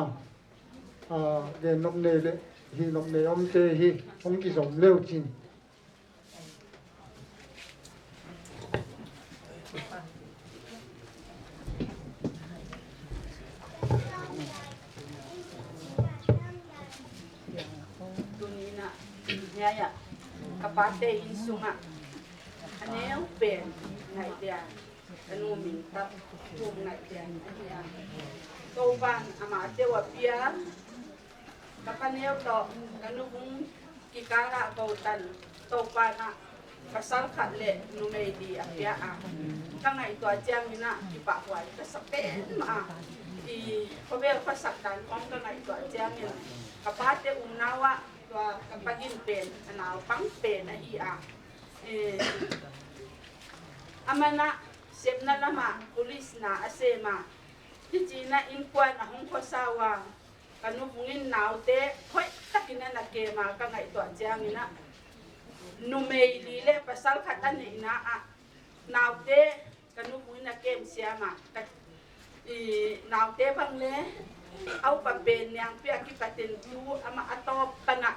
gen nok ne le hi nok ne om te hi hong ki som leo chin ya kapate insunga aneo pen ngai dia anu minta tum ngai dia ya to ban ama tewa pia kapaneo to kanu bung kikara ko tan to pana pasal khatle nu mei di apia kangai to jam mina kipa wai ka sapen ma I kovel pasak dan kong kangai to jam mina kapate umnawa Kamzagin pen anau pang pen na ia amana sepna lama pulis na asema tichina inkwan ahong kosawa kanu bungin naute khoi takina na kema ka ngai to jangina numei lile pasal khatani na naute kanu bungin na kem siama naute bangle au pa ben yang pia ki paten tu ama atop pana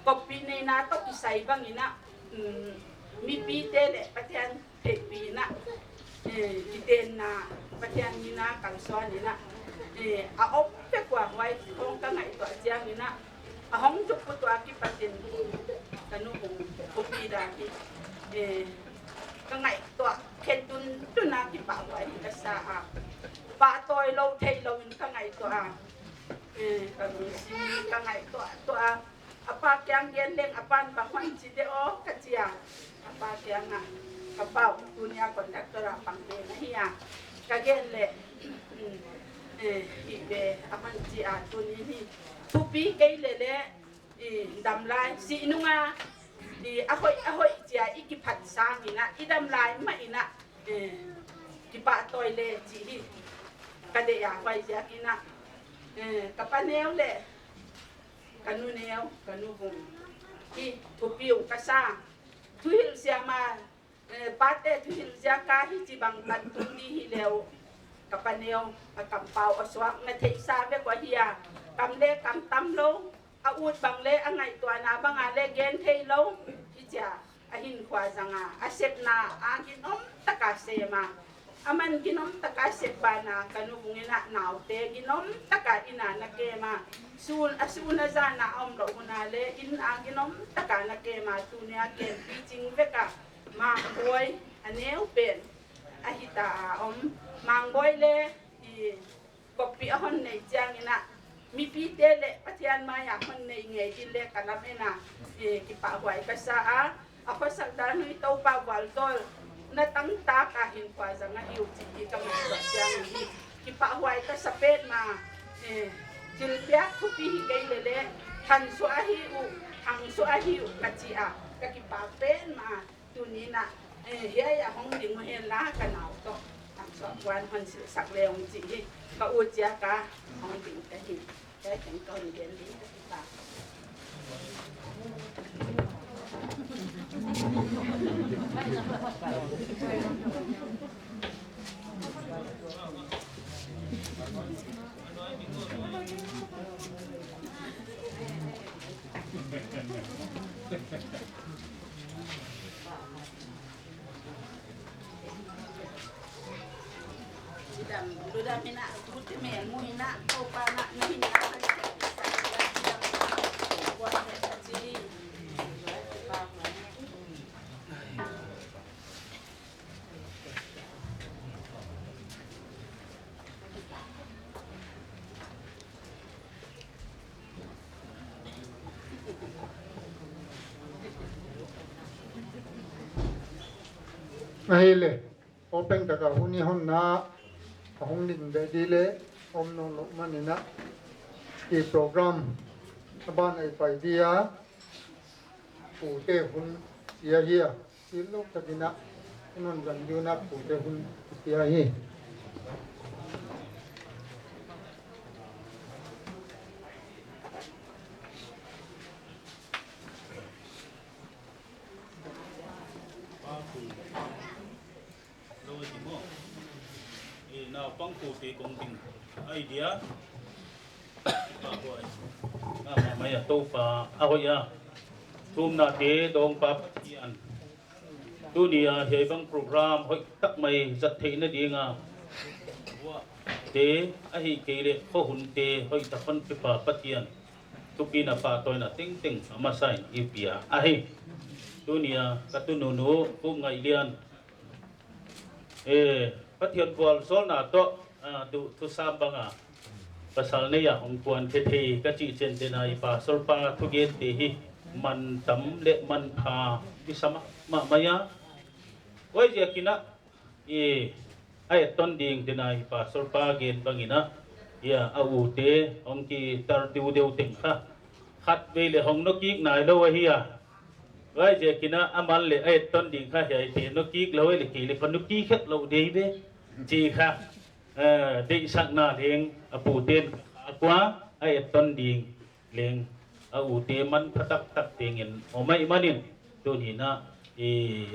kopi nei na to kisai bangina mi pi tele patian te pi na kiten na patian ni na kalson ni na a op pe kwa wai kong ka ngai to jiang ni na a hong tuk pu to ki paten kanu kopi da ki ka ngai to ken tun na ki pa wai ka sa pa toy lo thei lo in ka ngai ตัวกันซีกันไงตัวapa kyang gen leng apan bangwan si de o kachia apa kyang na kapau dunia kondaktor apang de na hiya kagen le ibe aman si atun ini tupi kay le dam lai si nunga di ahoy tia ikiphat sang ina idam lai ma ina kipa toy le ji kade ya wai sia ina kapaneo le kanu neo kanu bung ki tupiu kasa tuhil siama pate tuhil sia ka hi ci bang tan tundi hi leo kapaneo akampau aswak na thei sa be kwa hiya kamle kam tam lo a ut bang le angai to na bang ale gen thei lo hi cha ahin kwa zanga asep na aginom takasema aman ginom takasep bana kanu bungina naute ginom taka ina nakema asuna zana omlo hunale in aginom taka nakema tunia ken pitching veka ma boy aneu pen ahita mang boy le kopi ahon nei jangina mi pitele patian maya hon nei nge dile kalamena kipa huai kasa ako sagdano ito pa waltol na tangta kahin kwa zanga hiu ti kami jang hi kipa huai ka sapet ma jilpia kupi kay lele han so ahi u kachia kakipapen ma tunina hiya ya hong ding he la kanao to ang so kwan hon sak leong ji hi ka utia ka hong ding ka hi kay kang kon den li ka Sudah mina putih men muina opa nak nahina Mahile open taka huni honna hong ning de dile om no lo manina i program aban ai pai dia pu te hun sia hia silo kadina non ran yuna pu te hun sia hi ti kong ting idea pa boy maya to pa ako ya tum na te dong pa yan tu nia he bang program hoi tak mai zat thei na dinga te a hi ke le ko hun te hoi ta pan pe pa patian tu ki na pa toy na ting ting ama sai ipia a hi tu nia ka tu nu nu Khumngaihlian patian Vualzawlna to tu sambanga pasal ne ya hong kuan the thei ka chi chen te nai pa sol pa thu ge te hi man tam le man pha bi sama ma maya oi je kina ai ton ding te nai pa sol pa gen bangina ya au te hong ki tar diu deu ting kha khat ve le hong no ki nai lo wa hi ya oi je kina amal le ai ton ding kha hi te no ki lo le ki le pan no ki khet lo dei be chi kha định sắc na leng apu ten akwa ai ton ding leng au te man phatak tak tengin o mai manin to ni na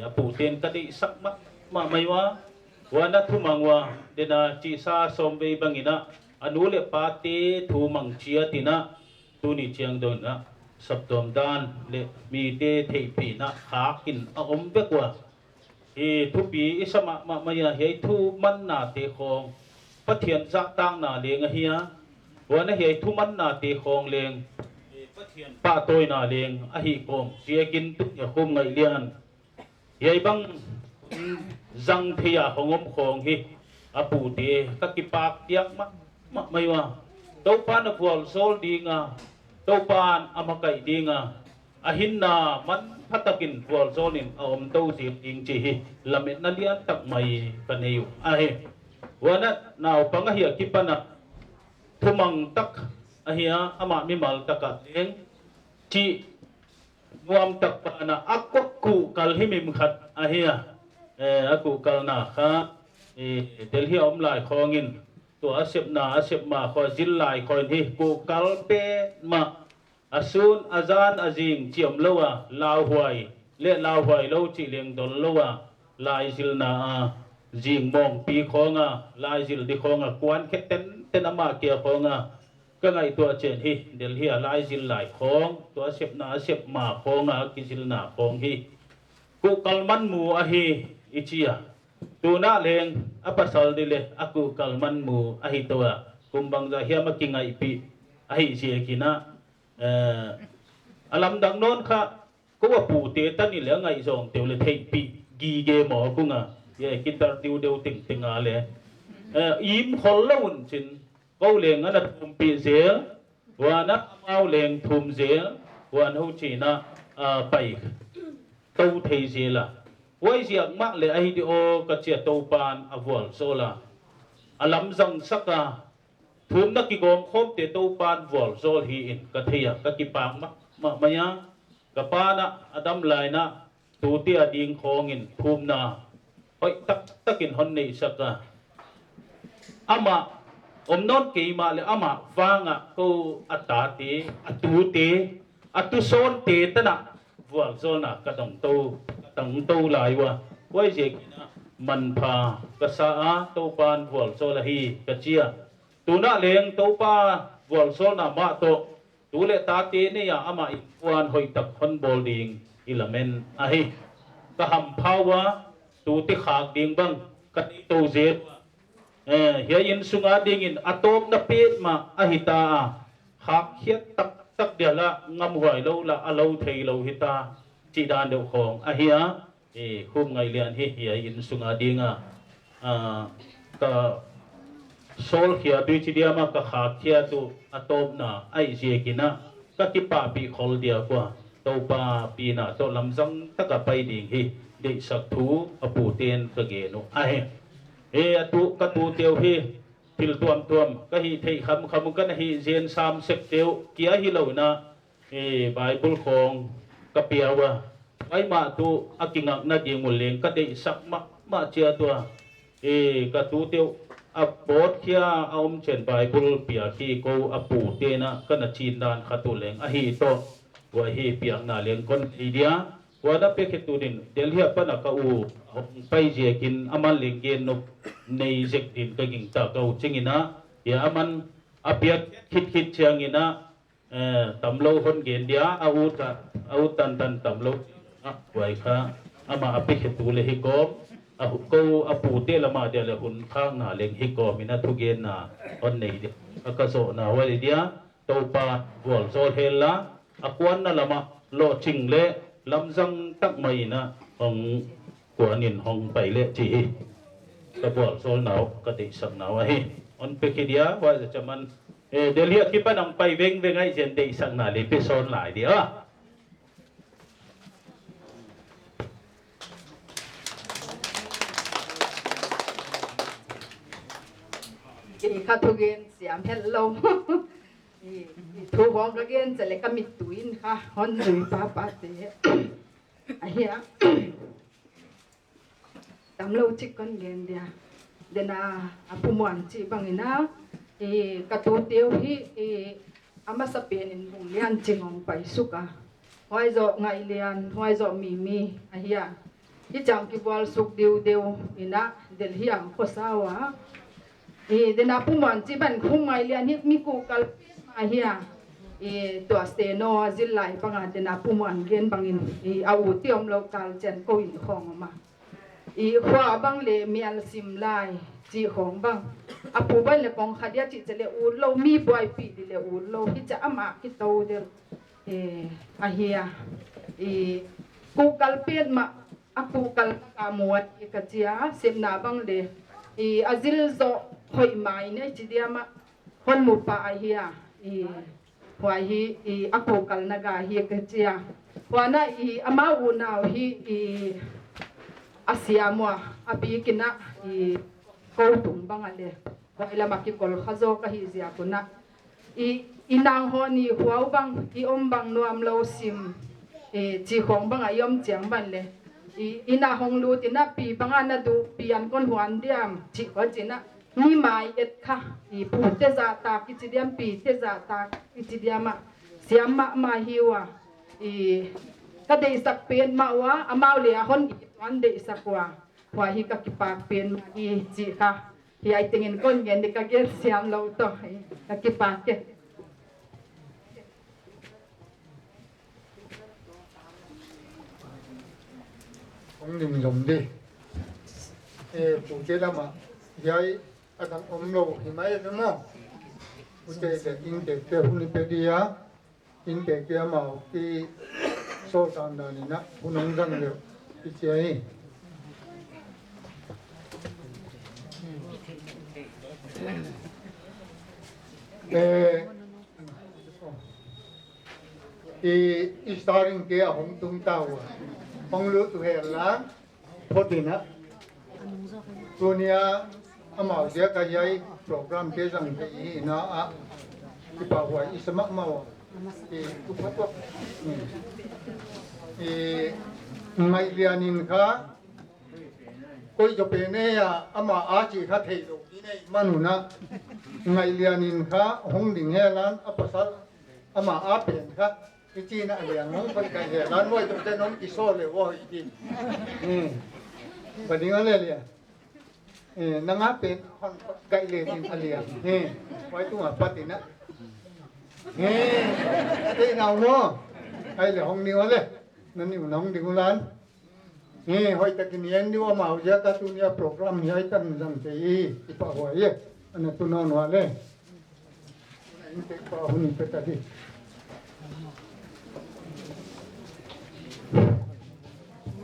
apu ten ka di sak ma mai wa wana thumangwa dena chi sa sombe bangina anule pate thumang chia tina tu ni chiang don na sabdom dan le mi te thei pi na hakin a om bekwa thu pi isama ma maya he thu man na te khong pathian zak tang na leng a hiya wana he thu man na te khong leng pathian pa toy na leng a hi kom siakin tu ya Khumngaihlian ye bang zang thia hongom khong hi apu te ka ki pak tiak ma mai wa to pan na pual sol dinga to pan amakai dinga ahinna man phatakin pual solin om to si ding chi lamet na lian tak mai kaneu ahe wana naw pangahia kipana thumang tak ahia ama mi mal taka teng chi nuam tak pa na akku kal himim khat ahia aku kal na kha delhi om lai khongin to asep ma kho zil lai khoi hi ku kal pe ma asun azan azing chiam lowa lao huai le lao huai lo chi leng don lowa lai zil na jing mong pi khonga lai zil di khonga kwan khet ten ama kia khonga ka ngai to chen hi delhi lai zil lai khong to asep ma khonga ki zil na khong hi ku kalman mu a hi ichia tuna leng apasal dile aku kalman mu a hi towa kumbang za hiam ki ngai pi a hi sia kina alam dang non kha ko wa pu te tan ni le ngai zong te le thei pi gi ge mo kunga ye kitar tiu deu ting ting a le im khol lawun chin ko leng ana thum pi ze wa na mau leng thum ze wa no chi na pai tâu thầy gì là quay gì mắc lệ ai đi ô cái chuyện tâu pan vual so là lắm rằng sắc à thun đã kí gom khom để tâu pan vual so hi in cái thầy cái kí pang mà nhá cái pan à adam lại na tu tia ding khong in thum na oi tak in hon nei sắc à ama non kì mà lệ ama vang à cô atati atu son te ta na Vualzawlna kadang to lai wa wai je man pha ka sa a to pan Vualzawlna hi ka chia tuna leng to pa Vualzawlna ma to tu le ta te ne ya ama wan hoi tak hon bolding ilamen a hi ka ham phawa tu ti khak ding bang ka to je he in sunga ding in atom na pet ma a hi ta khak khiat tak dia la ngam huai lo la alo thei lo hita chi dan deu khong a hia Khumngaihlian hi in sunga dinga ka sol khia du chi dia ma ka kha khia tu atop na ai je kina ka ki pa pi khol dia kwa to pa pi na to lam jang taka pai ding hi de sak thu apu ten ka ge no a he atu ka tu teu hi til tuam ka hi thei kham kan hi zen sam sek teu kia hi lo na bible khong ka piawa ai ma tu akingak na ding muleng ka dei sak ma chia tua ka tu teu a pot kia aum chen bible pia ki ko apu te na kana chin dan khatu leng a hi to wa hi piang na leng kon idia wa da pe tu din delhi pa na ka u pai je kin aman leng gen no nei jek din ka ging ta ka u chingina ya aman apiat khit chiangina tamlo hon gen dia au tan tamlo wai kha ama api tu le hi ko ko apu te lama de le hun khang na leng hi ko mina thu gen na on nei de ka so na wa dia to pa Vualzawlna hela akwan na lama lo ching le lam jang tak mai na hong kwanin hong pai le chi ka Vualzawlna ka ti sak na wa hi on pe ki dia wa chaman delhi ki pa nang pai veng ai jen de sak na le pe son lai dia Khatugen siam hello thu hong again sẽ lấy cái mít túi ha hon rồi pa te ahia tam lâu chỉ con gen dia dena apumuan chi bangina ka tu teu hi ama sa pen in bung lian chingong pai suka hoi zo ngai lian hoi zo mi ahia hi chang ki bol suk deu ina del hiam khosawa dena pumuan chi ban Khumngaihlian hi mi ku kal ahia to steno zilai panga dena pumuan gen bangin au tiom lokal chen ko in khong ma khwa bang le mial sim lai chi khong bang apu ban le kong khadia chi chele u lo mi boy pi di le u lo hi cha ama ki to der ahia ku kal pet ma apu kal ka muat ka chia sem na bang le azil zo hoi mai ne chi dia ma คนหมู่ป่าเฮียหัวฮีอโปกัลนากาเฮียกเจียหัวน่ะอามาอูนาวฮีอาเซียมัวอาบีกินะโกตุงบังอะไรว่าเอลามากิกอลขจอกะฮีเซียกุนะนางฮอนี่หัวบังอมบังนวมโลซิมจีของบังยอมเจียงบันเลยนาฮงลูตินะปีบังอันนะดูปีอันก้นหัวอันเดียมจีก็จีนะนี่หมายเอ็ดค่ะผู้เทศตากิจเดียมปีเทศตากิจเดียมะเสียมมาฮิวะก็ได้สักเปลี่ยนมาวะอามาเลียคนวันได้สักว่าหัวฮิกกิปากเปลี่ยนมาจีค่ะที่ไอติงินก้นเงินเด็กก็เกี่ยเสียมเราต่อกิปากเกองนิมยมดิปูเจดามาย้ายอาการอมโลหิมะเป็นมั้งปูเจเด็กอินเด็กเจ้าหุ่นเป็ดยาอินเด็กเจ้ามาที่โซตันดานี่นะหุ่นองจังเดียวที่เจ้าอีสตาริงเกียหงตุงเต้าหงลุตุเฮล่าพอดีนะตัวเนี้ยอามาเดียกยัยโปรแกรมเกี่ยวกับที่น่ะที่ป่าวอิสมะมาวทุกคนไม่เรียนินค่ะคุยจะเป็นเนี่ยอามาอาชีพเทโลที่นี่มนุษย์นะไม่เรียนินค่ะหงดิ่งเฮลันอัปสัตอามาอาเป็นค่ะที่จีน่ะเรียนน้องเป็นไก่เฮลันไว้ตรงแต่น้องกิโซเลยว่าอีกทีวันนี้ก็เลยนังอาเป็นคนไก่เลี้ยงอะไรไว้ตัวปฏินะที่เราเนาะไอ้เหลือห้องนี้วะเลยนั่นนี่น้องดิ่งร้านหอยตะกี้นี้นี่ว่ามาเอาเยอะแต่ตัวนี้โปรแกรมนี้ตั้งจังที่ป่าวหอยอันนั้นตัวนอนว่าเลยนี่เป็นป่าวหุ่นเป็ดตะกี้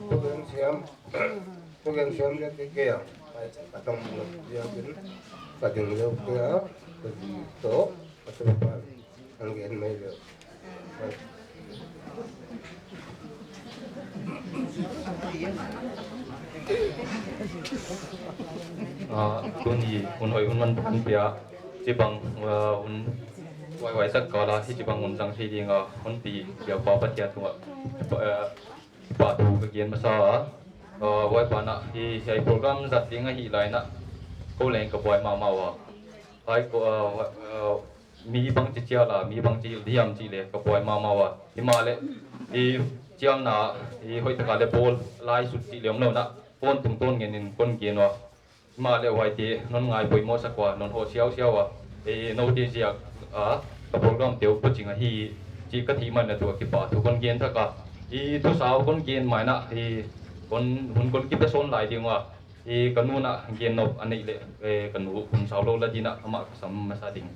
พวกยังเชื่อมกันเกี่ยวไปกับตรงเดียวกันกับถึงเดียวกันกับโต๊ะกับตัวบ้านอันเงินไม่เดียวตัวนี้หุ่นหอยหุ่นมันพันเปียจีบังหุ่นไว้สักก่อนละที่จีบังหุ่นสังสีดีงหุ่นปีเดี๋ยวพอปะเทียตัวปาดูกเกียนมาซะไว้ปานะที่ใช้โปรแกรมจัดทิ้งให้ไรนะก็แรงกับไว้มาวะไอ้ก็มีบางจีเจียละมีบางจีเดียมจีเลยกับไว้มาวะที่มาเลยที่เจียมนะที่หอยตะการเลยโพลลายสุดจีเหลี่ยมเนาะนะโพลตุ้งต้นเงินก้นเกียนวะมาเลยไว้ที่นนง่ายปุยมอสักว่านนโหเชียววะโน้ตที่เจียกับโปรแกรมเดี๋ยวพูดจริงที่จีกะทิมันเนี่ยตัวกี่ปาทุกคนเกียนทักกะตัวสาวคนเกียนหมายนะที่คนหุ่นคนกิบจะโซนหลายจริงว่ากันนู้นนะเกียนนบอันนี้เลยกันนู้นสาวโลละจีนะอามาสัมมาสาดิง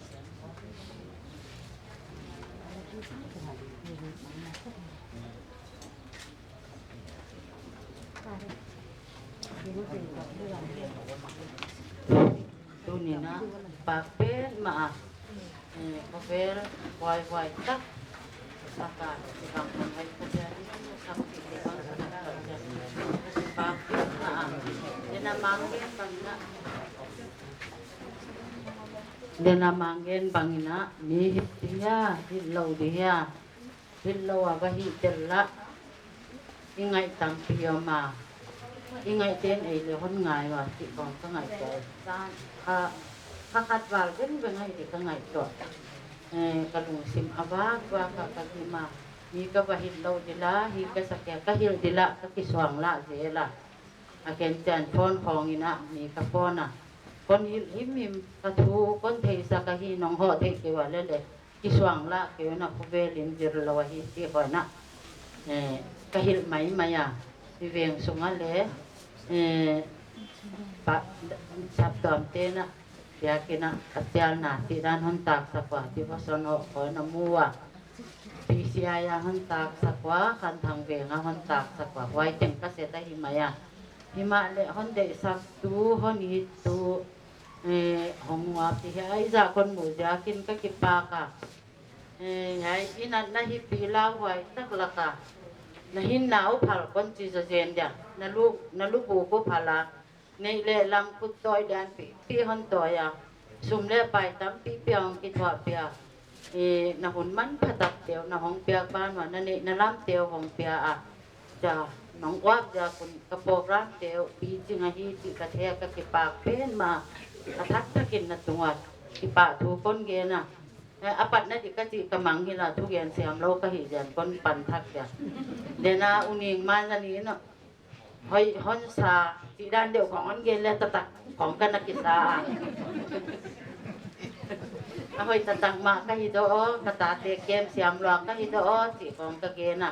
ตัวนี้นะปากเป็นมาพอเป็นไวตักสักการบางคนให้ผู้เดียวสักทีบางคนปากเป็นมาเดนามางเงินบางนะเดนามางเงินบางนะมีหิตยาหิตเหลาดียาหิตเหลาก็หิตเจละยังไงตามเพียวมายังไงเต้นไอ้เรื่องคนง่ายว่ะที่ของก็ง่ายใจด้านคัดวาลเป็นเป็นไงที่ก็ง่ายตัวกระดุมซิมอาบากว่ากับที่มามีกระหินเราดีละฮีกระสักแก่กระหินดีละกระกิสว่างละเสียละอาเกนจันฟ้อนของอีน่ะมีกระฟ้อนน่ะคนหิมกระทูคนเทสักกระหิน้องห่อเทเกี่ยวเลยกิสว่างละเกี่ยวน่ะผู้เวลินจิรลวะฮีที่ก่อนน่ะกระหินไหมมาอ่ะที่เวียงสุงอะไรปะสับตอมเตนะอยากกินนะอัตยานาที่ด้านหันตากสักว่าที่ว่าสนอขอน้ำมัวปีเสียยาหันตากสักว่าคันทางเวียงหันตากสักว่าไว้จึงเกษตรหิมะเลยหันเดสักตูหันหิตู hong ngap ti hai za kon mu ja kin ka ki pa ka hai ina na hi pi la wai tak la ka na hin nau phal kon chi za zen ja na lu bu ko phala nei le lam ku toy dan pi hon toy ya sum le pai tam pi piang ki thwa pia na hun man phatak teo na hong pia ban wa na ne na lam teo hong pia a ja nong wap ja kun ka program teo pi chinga hi ti ka the ka ki pa pen ma ka thak thakin na tunga ki pa thu kon ge na apat na di ka chi ka mang hi la thu gen siam lo ka hi jan kon pan thak ja de na uning man na ni no hoi hon sa ti dan deuของon ge le ta takของกันna ki sa hoi ta tak ma ka hi do ka ta te kem siam lo ka hi do tiของka ge na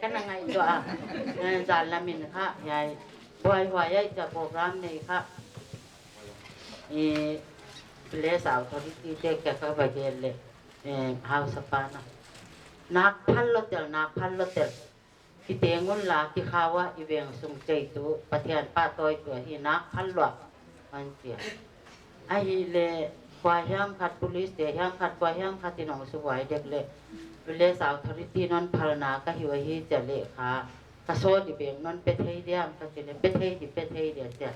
ka na ngai do jan la min kha yai hoi hoi ai ja program nei kha le sao thori ti te ka ka ba ge le house pa na nak phal lo tel ki te ngun la ki khawa i veng sung chei tu pathian pa toy tu hi nak phal lo an ti ai le kwa hyam khat police te hyam khat kwa hyam khat ti nong su wai dek le sao thori ti non phal na ka hi wa hi cha le kha ka so di beng non pe thei diam ka ti le pe thei dia cha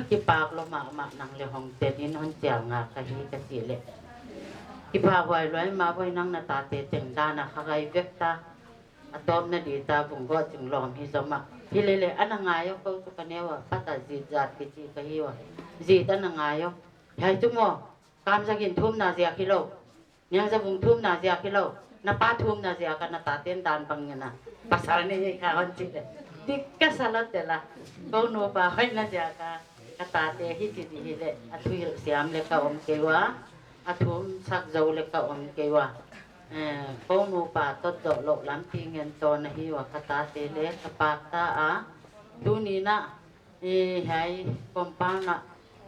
ki pak lo ma nang le hong te ni non cha nga ka hi ka ti le ki pa wai loi ma wai nang na ta te cheng da na kha gai vek ta atom na di ta bung go chung lom hi sama hi le ananga yo ko tu ka ne wa pata ji jat ki chi ka hi wa ji ta na nga yo hai tu mo Kamzagin thum na zia kilo nyang za bung thum na zia kilo na pa thum na zia ka na ta ten dan bang na pasal ni ka hon chi le dik ka salat de la ko no pa hai na zia ka ta te hi ti hi le athu siam le ka om ke wa athum sak zo le ka om ke wa ko no pa to do lo lam pi ngen to na hi wa ka ta te le ka pa ta a tu ni na hai kom pa na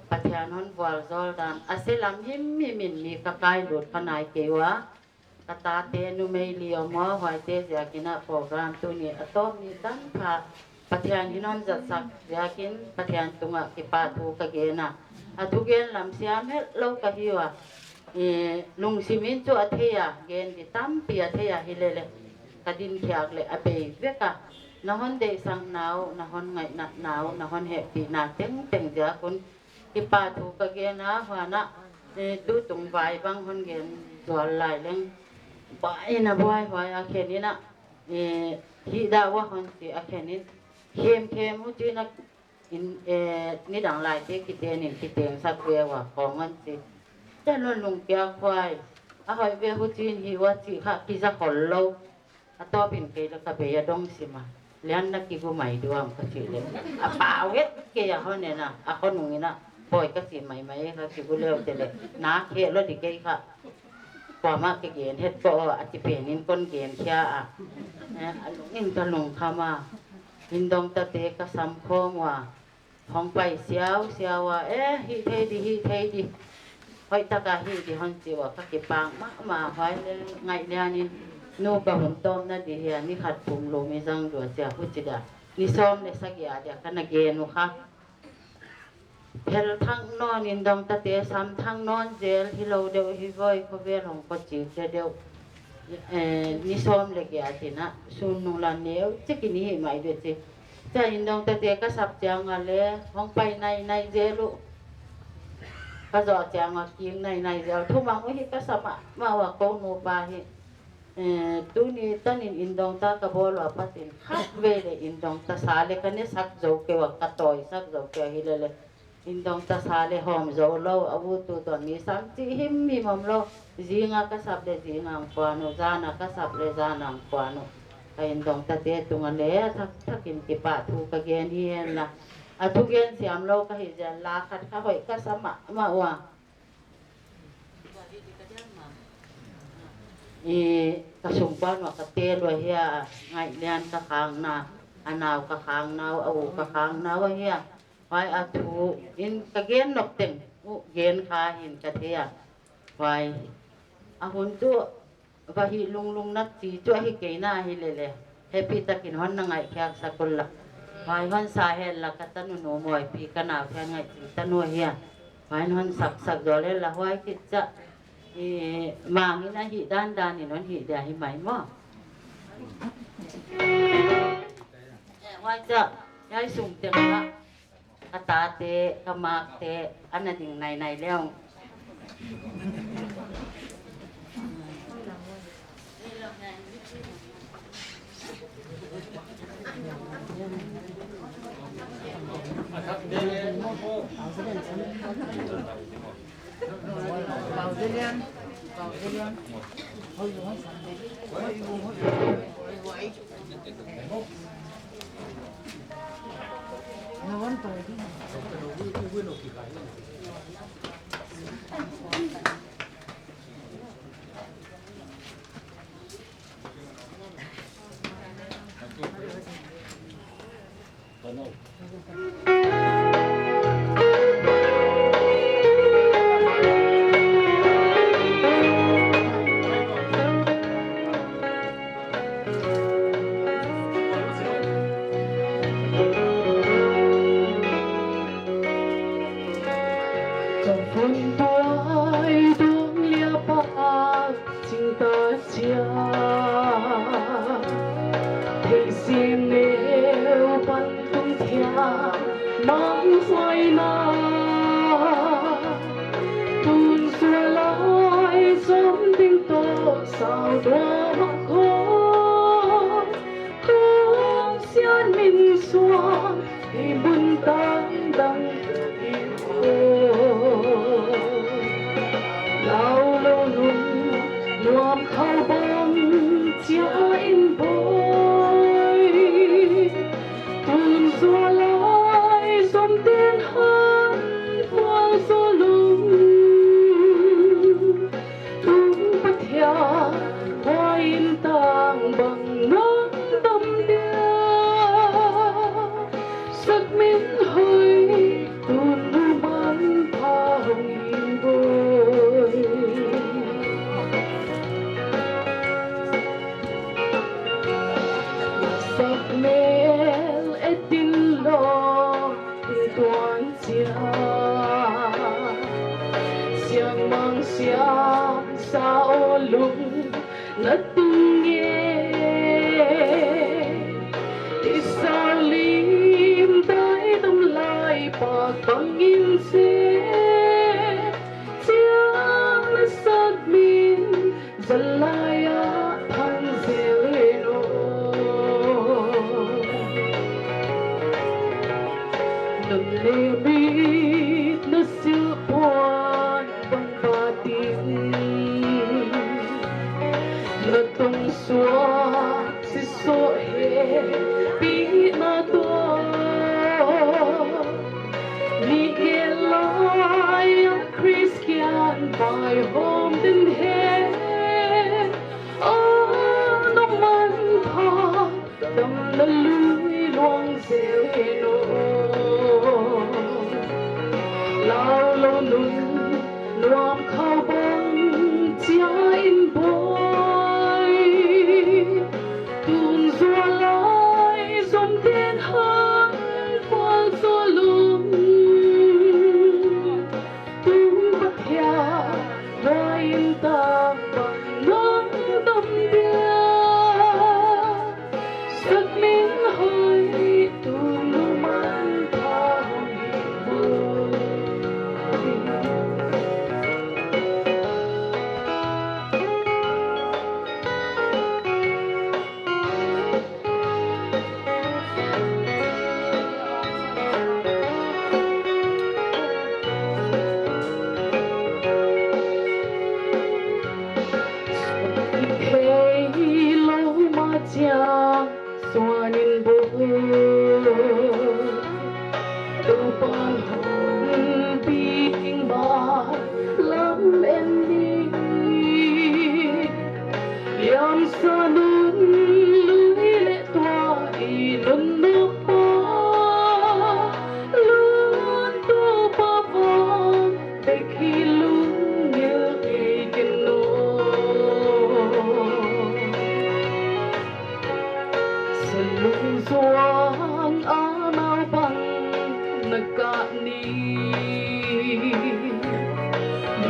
pathian hon wal zol dan aselam him mi min mi ka kai lut kanai ke wa ka ta te nu mei li mo hoi te ja kina program tu ni atom ni tan pha pathian hinon zat sak ja kin pathian tunga ki pa thu ka ge na athu gen lam siam he lo ka hi wa lung simin chu athea gen di tam pi athea hilele kadin khyak le abe veka na hon de sang nau na hon ngai na nau na hon he pi na teng ja kun ki pa thu ka ge na wa na tu tung vai bang hon gen dol lai leng bai na bai wai a khen ni na hi da wa hon ti a khen ni kem hu chi na in ni dang lai te ki te ni ki teng sak we wa khong an ti ta lo lung pya khwai a hoi ve hu chi hi wa chi kha ki za khol lo a to pin ke la ka be ya dong si ma lian na ki bu mai duam ka chi le a pa wet ke ya hon ne na a kon ngi na boy ka si mai ka ki bu le te le na ke lo di ke kha kwa ma ke gen het ko a ti pe nin kon gen kya a lung in ta lung kha ma hin dong ta te ka sam khom wa hong pai xiao wa hi thei di hoi ta ka hi di hon chi wa ka ki pang ma hoi le ngai le ni no ka hon tom na di hi ni khat pum lo me jang do sia hu chi da ni som le sak ya dia kana ge no kha hel thang non in dong ta te sam thang non zel hi lo de hi voi ko ve hong ko chi te de ni som le ge ati na sun nu la neu chi ki ni mai de chi cha in dong ta te ka sap chang a le hong pai nai zelu ka zo chang a king nai zel thu mang hi ka sap ma wa ko no pa hi tu ni tan in dong ta ka bol wa patin khat ve le in dong ta sa le ka ne sak zo ke wa ka toy sak zo ke hi le in dong ta sa le hom zo lo awu tu ton ni sam chi him mi mom lo zinga ka sap le zinga kwa no zana ka sap le zana kwa no ka in dong ta te tu nga le thakin ki pa thu ka gen hi la a thu gen siam lo ka hi jan la khat ka hoi ka sama ma wa ka sung pan wa ka te lo hia ngai lian ka khang na anaw ka khang naw au ka khang naw hia wai a thu in ka gen nok ten gen kha hin ka thea wai a hun tu va hi lung nat ti tu hi ke na hi le happy takin hon na ngai khyak sakul la vài hòn sa hết là cái tân nô mồi pi cái nào cái ngày tân nô hiền vài hòn sặc sặc rồi lên là hoài cái chợ mà cái này hi đan đan thì nó hi để hi máy mà hoài chợย้ายสุ่มเต็มละกะตาเตะกะมากเตะอันนั้นถึงไหนแล้ว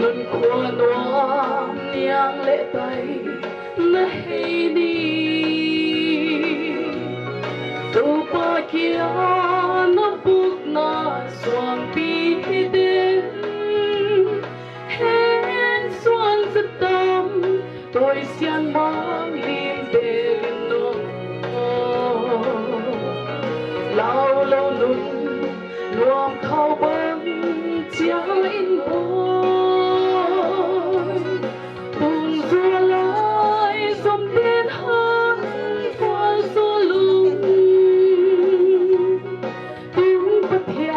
luân qua noa niang lệ tay na hay đi tu pa kia na buk na xoan pi đến hen xoan rất tâm tôi xian mang liên đề nó lao lâu lùn luồng khâu bơm chia in bôi buồn rùa lại dòng đến hơn qua rùa lùn tiếng bật hia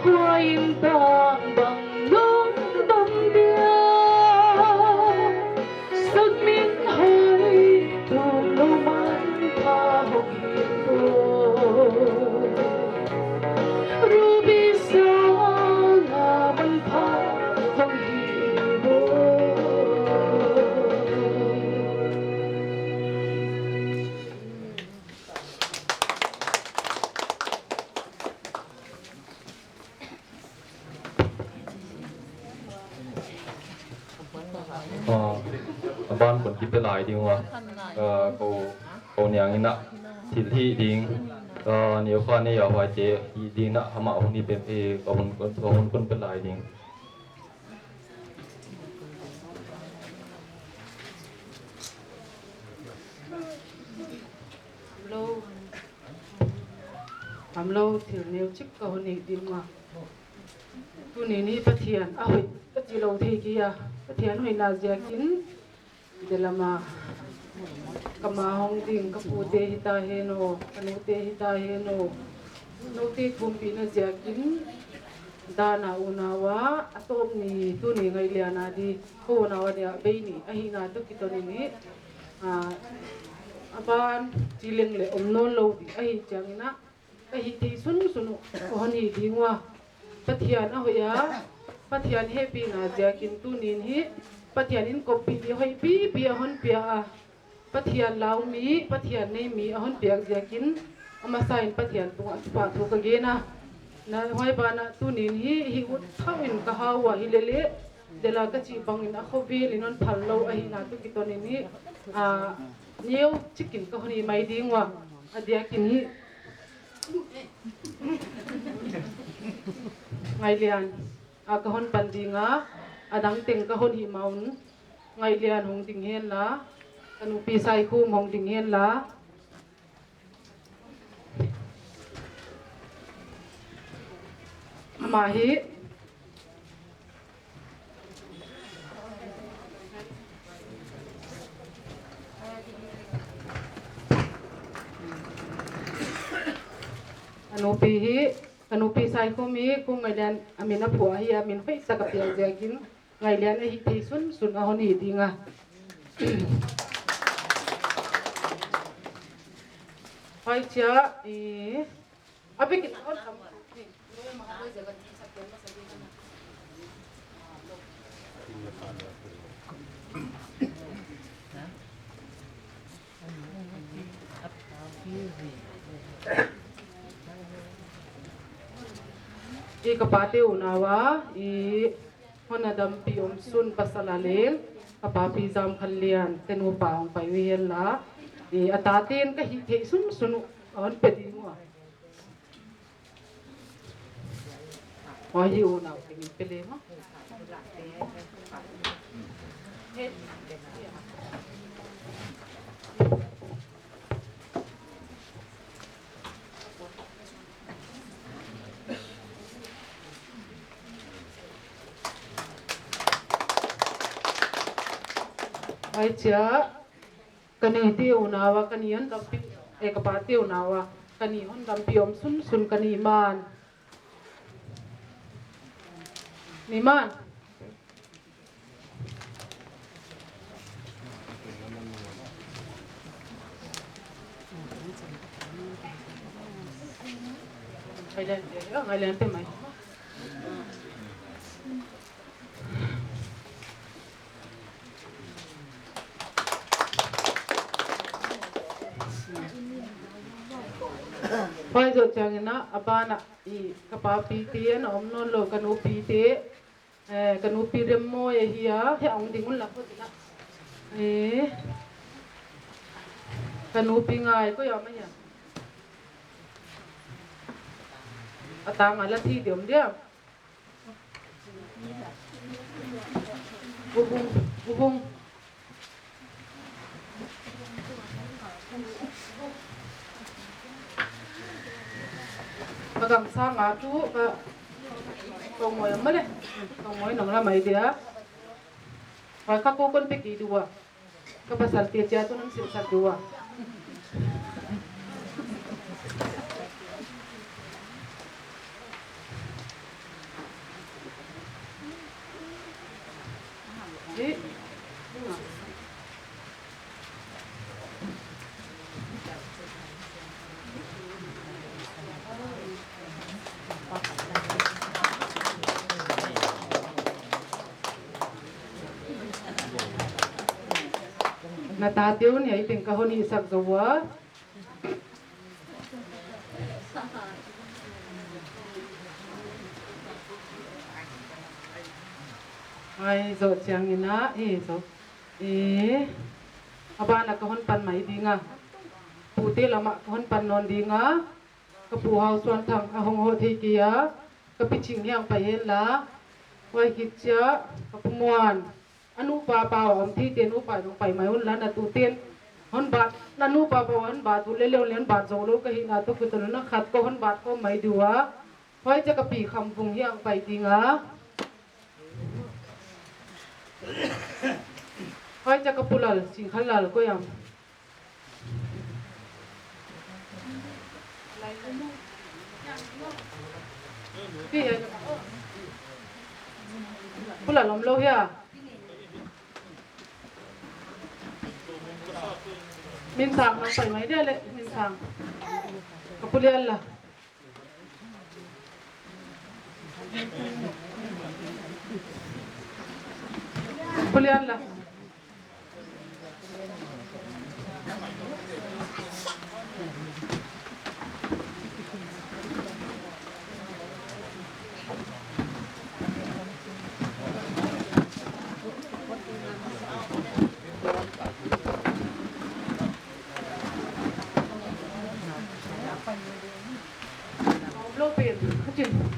hoa in tàn bằng nón đâm đia sức miên hơi buồn lâu man tha hồng hiền ruby sang man tha hồng hiền banคนคิดไปหลายดีว่ะเขาเนี่ยงี้นะทิที่ดิ้งเนี่ยข้อนี้อย่าไว้เจดิ้งนะหามาคนนี้เป็นคนเป็นหลายดิ้ง lâu thiểu nếu chức cầu này đi mà tu này ni phát hiện ôi cái gì lâu thì kia phát hiện hồi nào giờ kín để làm mà cầm mà hong đình cái phụ đề hita heno anu đề hita heno nô tê thùng pin là giờ kín đa na unawa atom ni tu ni ngay liền na đi cô nào đi bây ni ahi na tu kita ni apan chiling le non lâu đi ahi chẳng na ahi thì sunu ohon hi dingwa pathian a hoya pathian happy na ja kin tu nin hi pathian in copy di hoi pi hon pia a pathian lau mi pathian nei mi hon pia ja kin ama sain pathian tu pa thu ka ge na hoi ba na tu nin hi ut thawin ka hawa hi lele dela ka chi bangin a khobe linon phal lo ahi na tu kiton ni new chicken ka honi mai dingwa adia kin hi ngày liền kahon pandinga adang ting kahon hi maun ngày liền hong ting hen la kanu pi sai khum hong ting hen la ma hi kanupi sai kumi kum ngailan amina phua hi amin fai sakapia jagin ngailan hi thi sun ahon hi dinga hai cha abik on kapate unawa honadam piom sun pasalaleng kapapi jam khallian tenu paong paiwiel la atatin ka hi the sun on pedingwa hi unaw tingin pele mo ai chia kani ti unawa kani an dampi kapati unawa kani hon dampi om sun kani man ai lên pe mai vai zo changina abana I kapa piti an omnon lo kanu piti kanu piremo e hia he ong dingun la ko tina kanu pingai ko ya ma ya atang ala thi diom dia bubung Pagang sama tu ke kongmoy male kongmoy nong ramai dia ka ko kon piki dua ka pasal tia tu nang sirsak dua Natatiu ni ay ting kahon isak gawa. Ay zo chiang ina zo abana kahon pan mai dinga puti lama kahon pan non dinga kapu hau suan thang ahong ho thi kia kapiching yang payen la wai kitcha kapumuan anu pa pa om thi te nu pa dong pai mai un la na tu ten hon bat na nu pa pa hon bat tu le le len bat zo lo ka hi na to ku tu na khat ko hon bat ko mai duwa hoi cha ka pi kham phung yang pai dinga hoi cha ka pulal sing khalal ko yang pi pulal lom lo ya min sang nang pai mai dia le min sang kapulian lah kapulian lah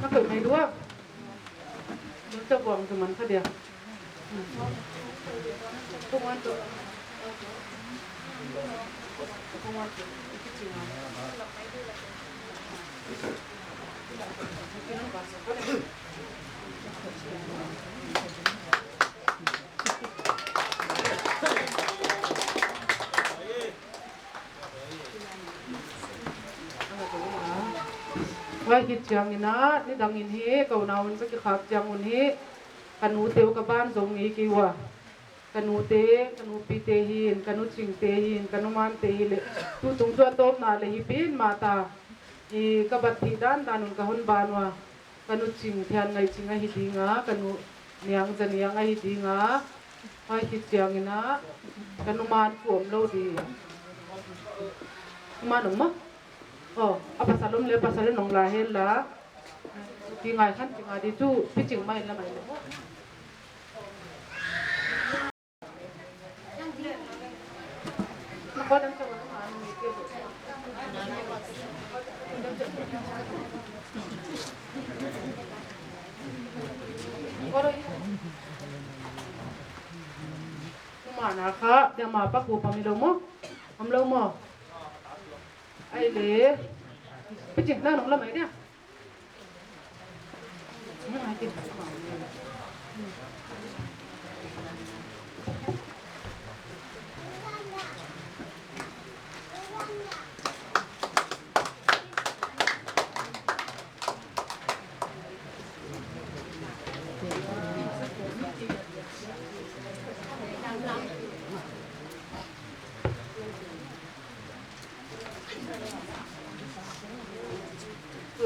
nó tự mày đúng không? Nó cho vòng thì mình phải đẹp. Không ăn được. Không ăn được. Cái gì nào? Cái nó vào sẽ có đẹp. Vai hit chang ina ni dang in he ko na un ka khap chang un he kanu teu ka ban zong ni ki wa kanu pi te hin kanu ching te hin kanu man te le tu tung cho top na le hi pin ma ta I ka bat thi dan dan un ka hon ban wa kanu ching thian ngai ching a hi dinga kanu niang jan yang a hi dinga vai hit chang ina kanu man puom lo di man ma oh apa salom le pasal nong lahir la tingai kan tingai di tu picing mai la mai le nak ko dan coba anu ni ke mana ka dia ma pa ku pamilo mo amlo mo ai le picing na nong la mai dia ai tin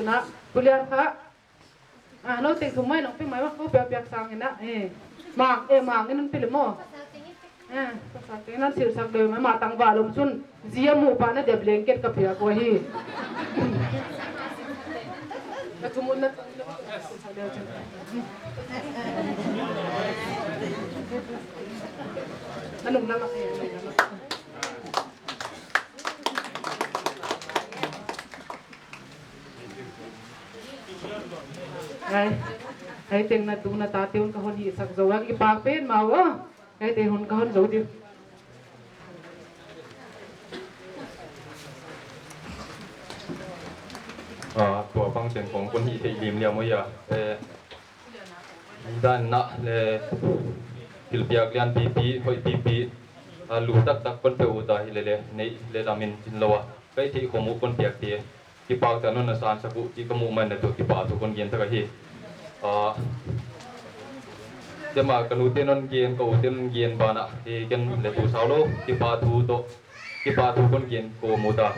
na kulian ka no ting thumai nong ping mai wa ko pek sang ina mang in pil mo pasal ting nan sir sak de ma tang ba lum sun zia mu pa na de blanket ka pia ko hi Nagkumulat. Anong nama kaya? Ay ting na tung na tatiun kahon hisak zawag ipapin mawa. Ay tehon kahon zawdi. Tua bang chen kong kun hi thei lim liam mo ya dan na le pilpiak lian pp hoi pp lu tak tak kon pe uta hi le nei le lamin chin lawa kai thei khomu kon piak ti ki pak ta non na san saku ki kamu man na to ki pa to kon gen ta hi tema kanu te non gen ko ten gen bana ki gen le tu saulo ki pa thu to ki pa thu kon gen ko mu ta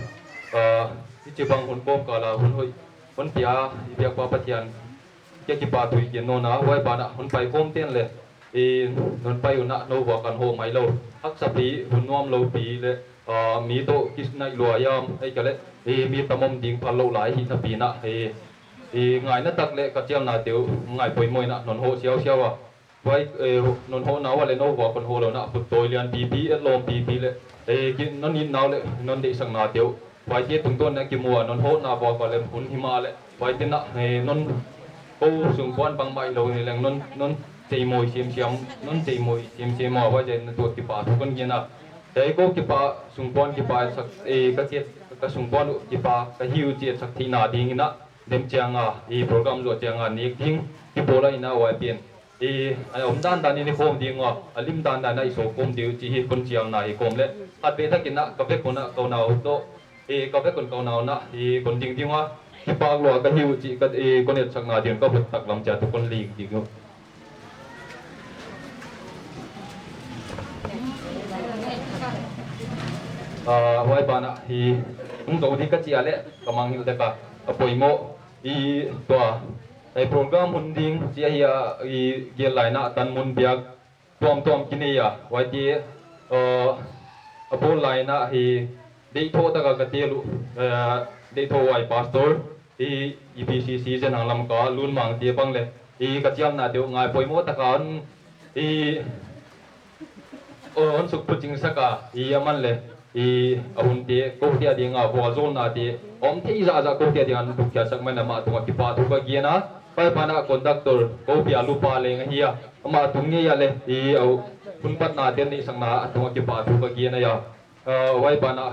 ki bang hun kom kala hun hoi hun pia pia pa patian ki pa thu gen no na wai bana hun pai kom ten le non pai una no wa kan ho mai lo hak sa pi hun nom lo pi le mi to kis nai lo yam ai ka le mi tamom ding phal lo lai hi na pi na ngai na tak le ka chiam na teu ngai poi moi na non ho siao siao wa wai non ho na wa le no wa kon ho lo na put toi lian pp et lom pp le ki non in naw le non de sang na teu wai tie tung ton na ki mua non ho na ba ka le hun hi ma le wai tin na non ko sung quan bang mai lo ni leng non chei moi sim siam non chei moi sim sim ma wa je na tu ki pa thu kon gen na dei ko ki pa sung quan ki pa sak ka che ka sung quan ki pa ka hiu che sak thi na ding na dem changa program lo changa ni thing ki bola ina wa pian ai om dan dan ni khom ding wa alim dan dan ai so kom diu chi hi kon chiang na hi kom le at be thakin na ka be kona ko na to ka be kon ko na na kon ding ding wa ki pa lo ka hiu chi ka kon et sak na din ka phut tak lam cha to kon ling ding wai bana hi to di ka chi ale kamang hil ka apoi mo to ai program hunding chi hi ge lai na tan mun biak tom kini ya wai ti apol lai na hi dei tho ta ka te lu dei tho wai pastor EPCC Zenhang Lamka lun mang ti bang le ka chiam na deu ngai poi mo ta kan on suk puching saka aman le ahun te ko tia dinga Vualzawlna te om thei za ko tia dinga buk kya sak mana ma tunga ki pa thu ka giana pai pana conductor ko pia lu pa le hiya ama tungi ya le au kun pat na ten ni sang na tunga ki pa thu ka giana ya wai pana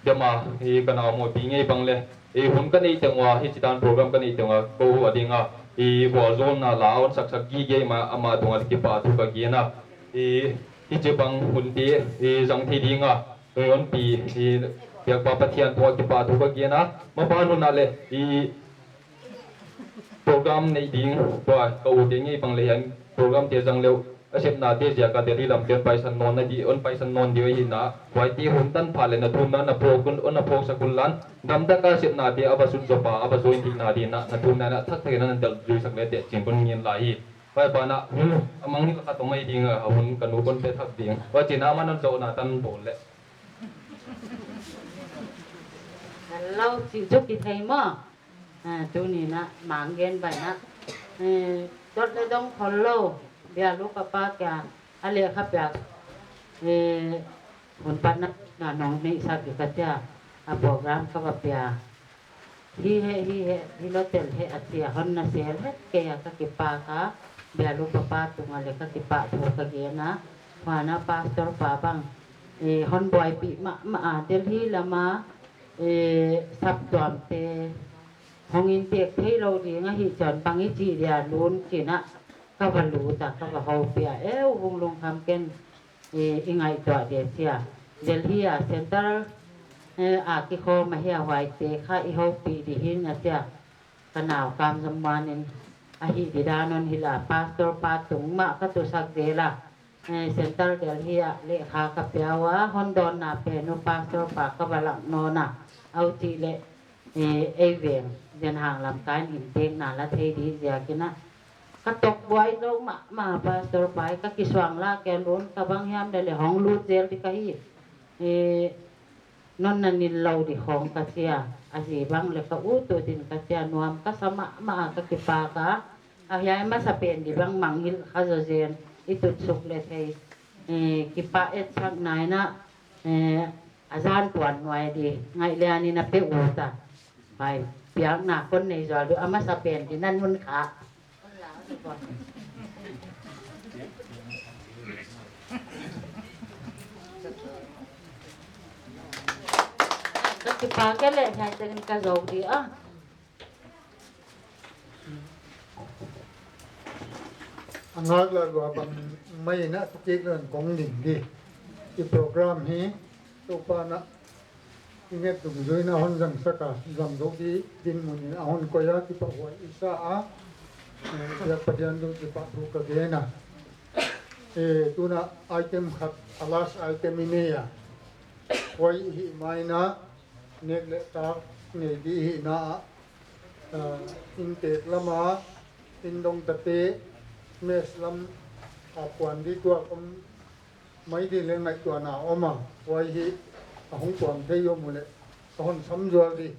dema kana mo pi ngei bang le hun ka nei tengwa hi chitan program ka nei tengwa ko adinga Vualzawlna la on sak gi ge ma ama tunga ki pa thu ka giana je bang hun ti jang thi dinga on pi piak pa pathian to ki pa thu ka giana ma pa nu na le program nei ding to ko ding ei bang le yan program te jang leu asep na te ja ka te ri lam ten paisan non na di on paisan non di hi na wai ti hun tan pha le na thum na pro kun on na phok sakul lan dam da ka sep na te aba sun zopa aba join thi na di na thum na thak thak na dal ju sak le te chim kun ngin lai pai pa na amang ni ka to mai ding a hun kan u kon pe thak ding wa china man non zo na tan bol le lau chịu giúp thì thầy mà chú nè na mang gen bài na chốt lấy đông khol lâu bia lúc các ba kia ali khắp bia hồn pan na nong nei sa cái kia program các bia hi lo tel he atia hon na sel he ke ka ki pa ka bia lu pa tu ngale ka ki pa thu ka ge na wa na pastor pa bang hon boy pi ma del hi lama sap tuam te hongin tek thei lo di nga hi chan pangi chi dia lun chi na ka ba lu ta ka ba ho pia wung long kham ken ingai to de sia del hi a center ki kho ma hia wai te kha I ho pi di hin na sia kanao kam zamwanin a hi di danon hila pastor pa tung ma ka tu sak de la center del hi a le kha ka pia wa hon don na pe no pastor pa ka ba lang no na au ti le ven Zenhang Lamka in teng na la thei di ja kina ka tok boy lo ma pastor pai ka ki swang la ke lon ka bang hiam de le hong lu zel di ka hi นั่นนั่นนี่เราดิของกระเทียอาศัยบางเลยก็อู้ตัวดินกระเทียนวมก็สมะมาก็กิปากะอาศัยมาสเปนดิบางมังฮิลข้าจะเจนituสุกเลยกิปาชักนายนะอาจารย์ตวนไว้ดีไงเรียนี่นะเปอุตาไปเปียกหนักคนในจอดูอามาสเปนที่นั่นมันขาก็กิปาแค่เลยใช่แต่กันกระโดดดีngak la gwa bang mai na tik ran kong ning di i program hi to pa na inget tu zoi na hon jang saka jam do di din mun a hon ko ya ki pa wa isa a ya padian do ki pa tu ka ge na tu na item khat alas item ni ya koi hi mai na nek le ta ne di hi na in te lama in dong ta te Ms.Khumngaihlian Vualzawlna mấy đi lên lại chùa nào ôm à quay hi không còn thấy vô một lệ con sắm rồi đi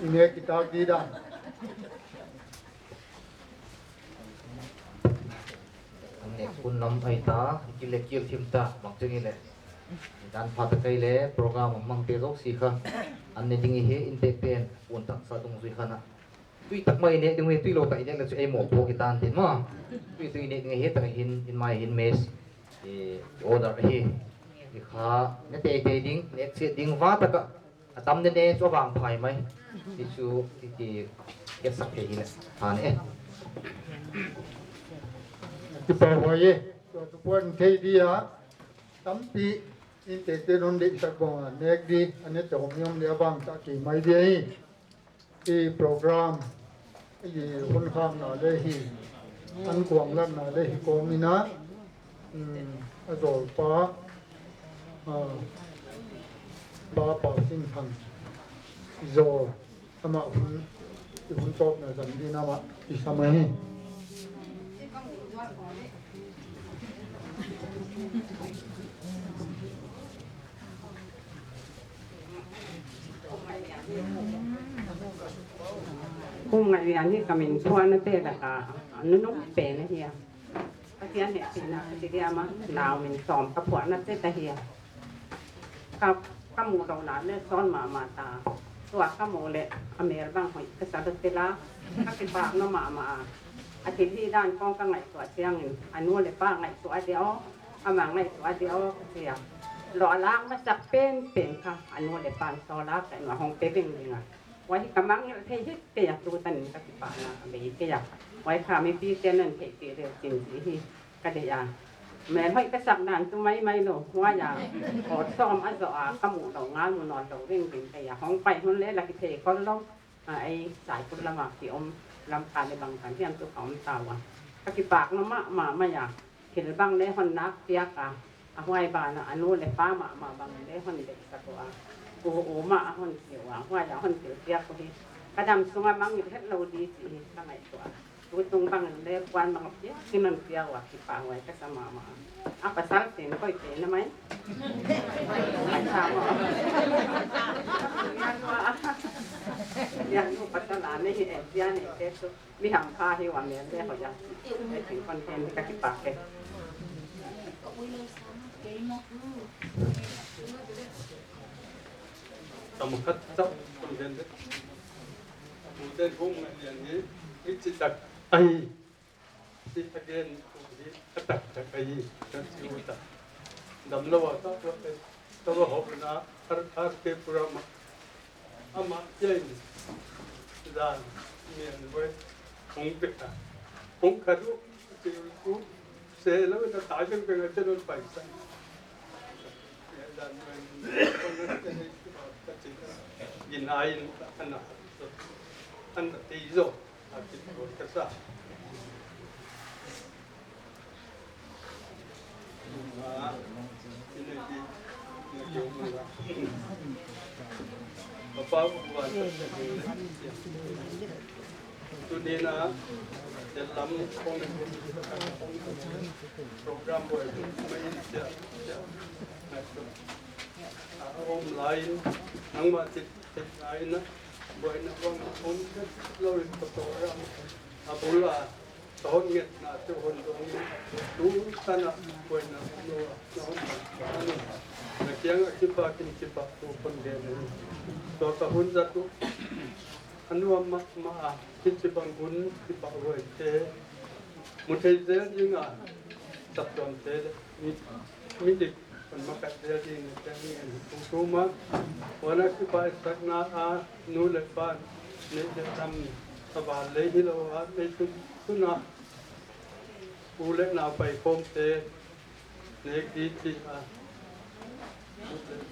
nghe kita đi đã anh này kun năm ấy ta cái lệ kiêu thêm ta bằng chân này dan phát cái lệ program mang tiền rốc xí khăn anh này tiếng hi inteken uốn tắc sa tung duy khăn à tuy tắc mày này tiếng tuy lâu tại nhắc là chỗ em một bộ cái tan tiền mà tuy này tiếng hi tắc hin mai hin mes order hi thì khá nét tệ tiếng nét sẽ tiếng vá tắc à tâm đến đây cho vàng phải mày thì chú thì cái sắc thế này à này cái bảo vậy cho tụi con thấy đi á tắm pi inteken on định sắc bò nét đi anh ấy chồng nhom để vàng ta chỉ mấy đi cái program cái gìคนข้างnào đây hi anh quảng lân nào đây có mình á rồi phá ba bảo sinh thành rồi mà hun tốt là dần đi nào ạ thì sao mấy Khumngaihlian kamin tuan te da ka nunuk pe na hia pasian he sina sidia ma naw min som ka phwa na te ta hia ka mu do na le son ma ta tua ka mu le amer bang hoi ka sa te la ka ki ba no ma a ti di dan kong ka ngai tua siang anu le pa ngai tua dio amang ngai tua dio sia lo lang ma sak pen ka anu le pan so la ka no hong pe bing dingaไว้กำลังเทหิเกียดูตันกติปานะเบียเกียไว้ค่ะไม่พี่เจนันเทตีเรียวจริงสิกระเดียแม่ให้กระสับนานตัวไม่หนูว่าอย่างขอซ้อมอันจะขมูดอกงานมูนอนดอกเร่งเป็นแต่อย่าห้องไปมันเละละกิเทก็ลงไอ้สายพุทธละหมาดที่อมลำคาในบางฐานที่อันตัวของตาวะกติปากน้ำมาไม่อยากเห็นบางเล่หอนนักเตียกะห้วยบานอนุเลยป้ามาบางเล่หอนเด็กสักตัวโอ้มาหอนเสียวว่าอย่างหอนเสียวเตียกคนนี้กระดำสงมังอยู่ที่เราดีสิตั้งไงตัวดูตรงบางเล่ควันบางเสียที่มันเสียวว่าที่ปางไว้ก็สมาอ่ะภาษาเสียงก็เสียนะไหมไม่ทราบว่าอย่างนู้ภาษาหลานนี่เอ็นเสียนี่เทสมีหางผ้าที่ว่าเมียเล่เขาจะไปถึงคอนเทนต์ที่ปากเลยtầm khất dốc trong dân đấy một tên Khumngaihlian này ít chỉ đặt ai chỉ phát hiện chỉ đặt cái gì cái chịu đặt đầm lâu à tao học là ở cái program ama chơi ra miền với không biết à không cần chỉ cũng sẽ là người ta cho cái cho nó phải sao nhìn ai ăn tí rồi thì rồi cái sao mà cái này thì nhiều người mà bao quát tôi đi na จะล้ำคงโปรแกรมบ่อยไม่จะออนไลน์นั่งมาติดไลน์นะบ่อยนะว่าคนเราประตูเราบุลาตอนเงียบนะทุกคนตรงนี้ดูท่านบ่อยนะดูน้องนักเรียนคิดว่ากินคิดว่าทุกคนเดินตัวกระหุ่นจัดทุกอันนู้นมาคิดจะบังหุ่นคิดว่าไว้เทมุทัยเจริญอ่ะสับจนเทมีเด็กคนมากัดเจริญจะมีอันคุ้มมาวันนั้นคิดว่าสักนานูเล็กบ้านเนี่ยจะทำสบายเลยที่เราไปทุนอูเล็กนาไปโคมเตเนี่ยดีที่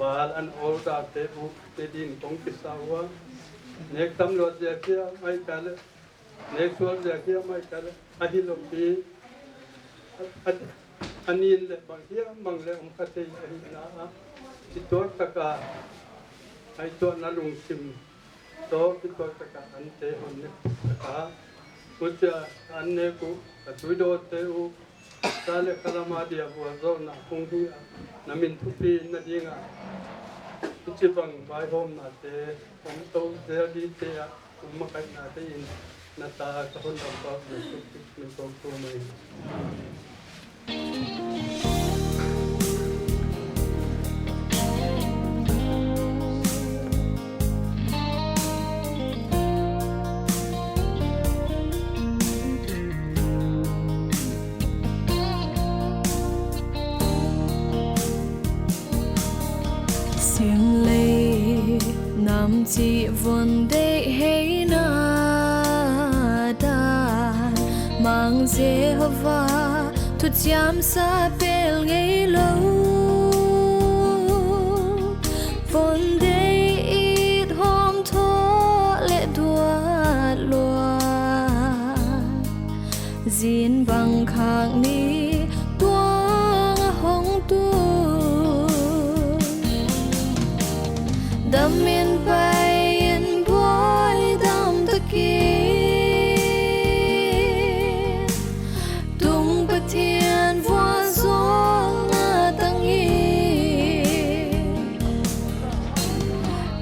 บาลอันโอลดาเตอุเตดินของกิสาวะเนี่ยตำรวจจะเกี่ยไม่กันเลยเนี่ยส่วนจะเกี่ยไม่กันเลยอาทิตย์ลมปีอันนี้เลยบางทีบางเลยองค์พระเจ้าอินะที่ตัวตะกาไอตัวนั้นลงชิมตัวที่ตัวตะกาอันเตอันนี้ตะกามุจจะอันนี้กูกับสุดโดเตอุตาเลคลามาเดียบัวโซนะคงที่น้ำมินทุปีนั่นเองอ่ะที่บังใบหอมนาเตผมโตเสียดีเตะผมมากันนาเตอินนาตาคนทำความรู้สึกเป็นความตัวใหม่chỉ vốn để hay na đàn mang dễ hava thu chạm xa bel ngay lâu vốn để ít hôm thọ lệ đua loa diễn bằng khang ni tuang hong tu đam miên bay boy đam ta kia tung bát thiên Vualzawlna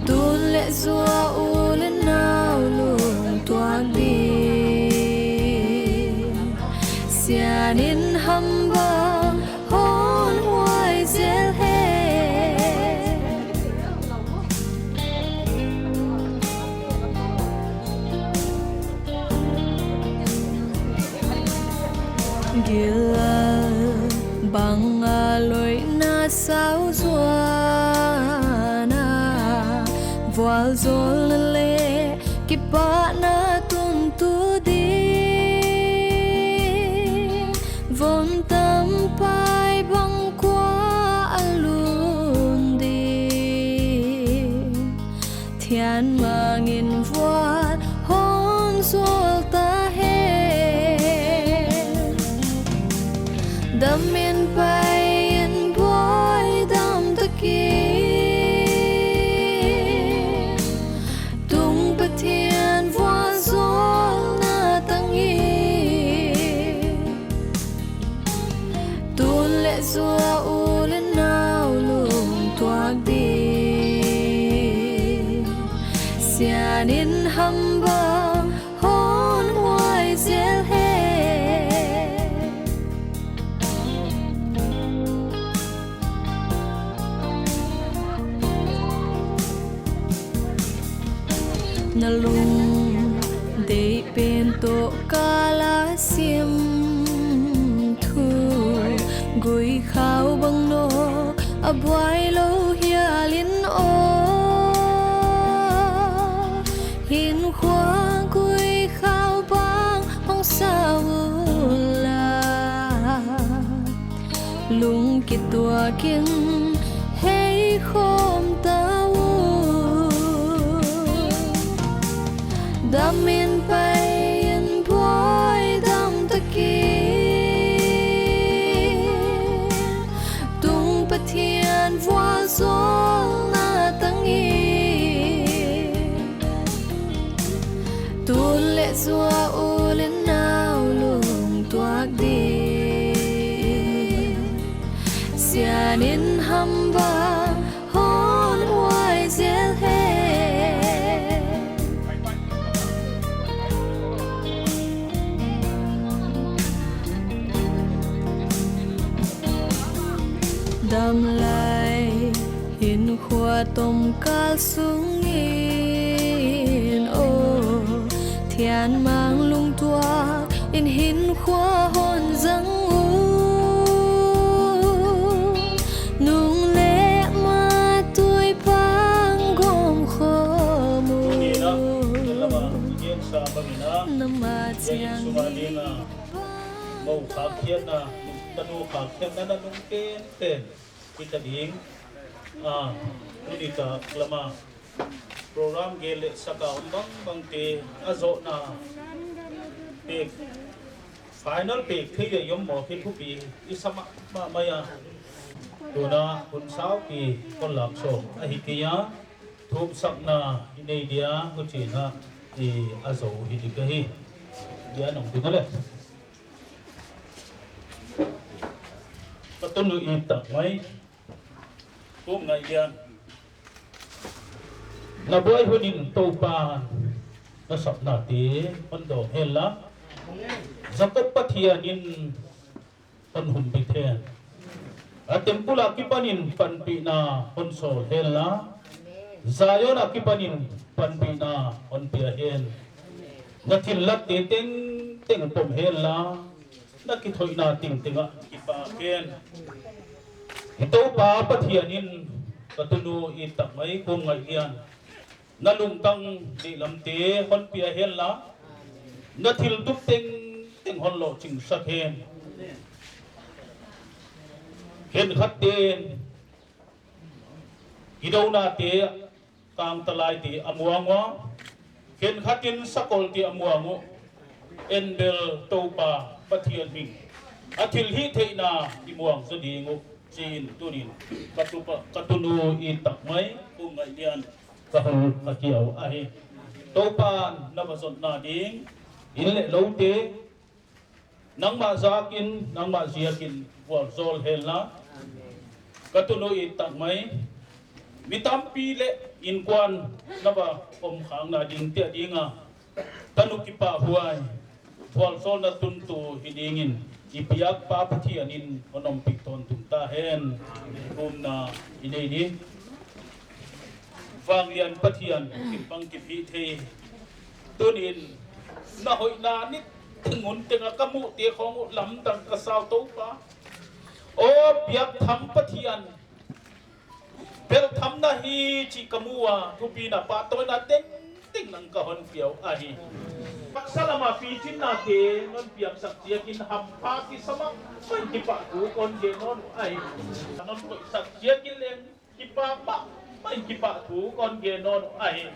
tu lệ dua u lên nào luôn toan đi xia nín hâm ba hôn hoài dễ gila bang lối na sao Vualzawlna Vualzawlna le kipa na tun tu di von tam pai bang qua alun di thian mangin vuat hon sol ta đam miên bay boy đam ta kia tung bát thiên Vualzawlna tu lệ dua u lên nào luôn toạc đi xia nín hâm ba hôn hoài dễ na lung để bên tổ kala xiêm thu gối khao bằng nô abuai lâu hia lin o hin khoa gối khao bang hong sao la lung kít tua kin hey khom tao đam miên bay boy đam ta kia tung bát thiên Vualzawlna tu lệ dua u lên nào ามไหลหินขวดต้มกาสูงยินโอเทียนมังลุงตัวอินหินขวาหอนจังอูนุงเละมาตุยปังกอมขมูน้ำมาเจียงmau kakhian na tanu kakhian na nung ten kita ding ini ka lama program gele saka umbang bangte azo na pe final pe thile yom mo phin khu pi isama ma maya tuna kun sao pi kon lak so a hi kia thup sak na inei dia ku chi na i azo hi di ka hi dia nong tin le Patunu itak may Khumngaihlian nabuhay hunin taupan nasap natin pando hela zakot pathianin panhun bithen atempula kipanin panpina konsol hela zayon akipanin panpina onpiahen nathillat teng teng pom hela nakithoy na ting tinga ipaken ito pa pathianin katunu itakmay Khumngaihlian nalungtang di lamte hon pia hela nathil tup teng hon lo ching sakhen hen khatten idaw na te kang talay ti amuango hen khatin sakol ti amuango endel topa pathian mi athil hi theina imuang sadingo chin tunin katunu itakmay Khumngaihlian kahul kakiaw ahi topan nabasot na ding inle lote nang mazakin nang maziakin walzol hela katunu itakmay mitampi le inkwan naba khang na ding tia dinga tanukipa huay walzol na tuntu hidingin ipiyak pa pathianin onom pikton tuntahen na ineni vanglian pathian kipang kipi the tunin na hoi na nit ngun tenga kamu te khong lam tang kasaw to pa o piyak tham pathian pel tham na hi chi kamuwa thupi na pa to na ting nang kahon piaw ahi salama fitin na te non piak sak tia kin hampa ki sama pai ki pa ku kon ge non ai non ko sak tia kin len ki pa pa pai ki pa ku kon ge non ai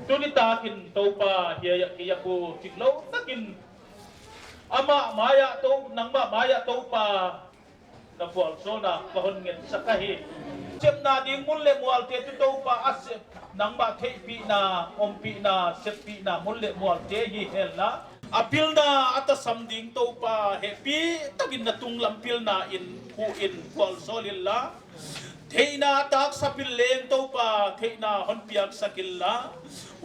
tu ni ta kin to pa hia ya ki ya ku tik lo takin ama maya to nang ma maya to pa na Vualzawlna kahon nget sakahi chem na ding mun le mual te tu to pa asep nang ba the pi na ompi na sep pi na mun le mual te hi hela apil na atasam ding to pa happy tagin na tung lampil na in Vualzawlna theina tak sapil leng to pa theina hon piak sakilla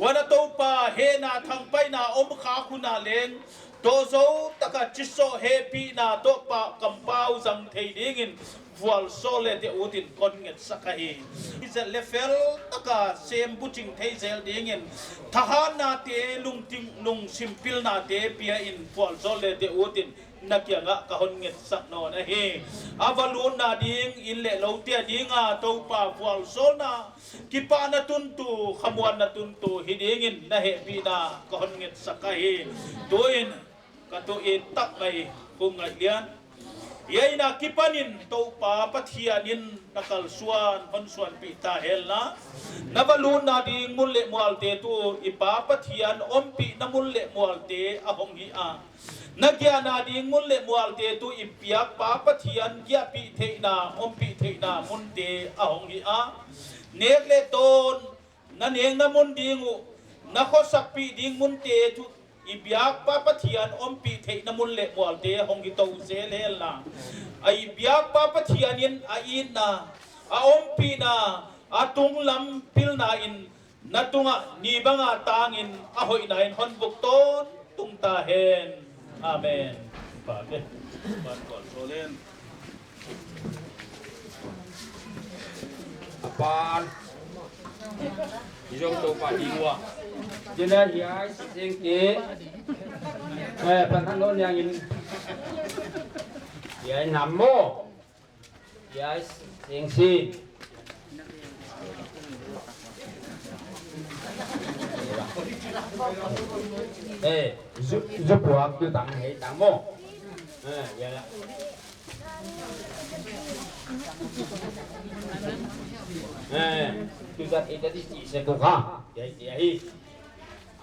wana to pa he na thang pai na om kha khuna leng dozo taka chiso happy na to pa kampau jang thei dingin Vualzawlna de utin kon nget sakahi izel level taka sem buching thei zel dingin thahana te lungting lung simpil na te pia in Vualzawlna de utin nakia nga kahon nget sakno na he avalun na ding inle lo te dinga to pa Vualzawlna kipa na tuntu khamuan na tuntu hidingin na he pina kahon nget sakahi tuin katu itak mai Khumngaihlian yai na kipanin to pa pathianin nakal suan honsuan pita helna nabalun na ding mulle mualte tu ipa pathian ompi na mulle mualte ahong hi a nagya na ding mulle mualte tu ipiak pa pathian gya pi theina ompi theina munte ahong hi a nekle ton na neng na mun dingu na khosak pi ding munte tu ibiak pa pathian ompi thei na mun le mualte hong gi to zel hela ai biak pa pathianin a in na a ompi na atung lam pil na in natunga ni banga tangin a hoi na in hon buk ton tung ta hen amen pa ke ban kon solen pan Jom tu pak diwa Jena hiai sing ke pantalon yang ini hiai namo hiai sing si giúp buộc tôi tặng hệ tặng mô vậy là tôi rất ít đi chỉ sẽ cùng ha vậy vậy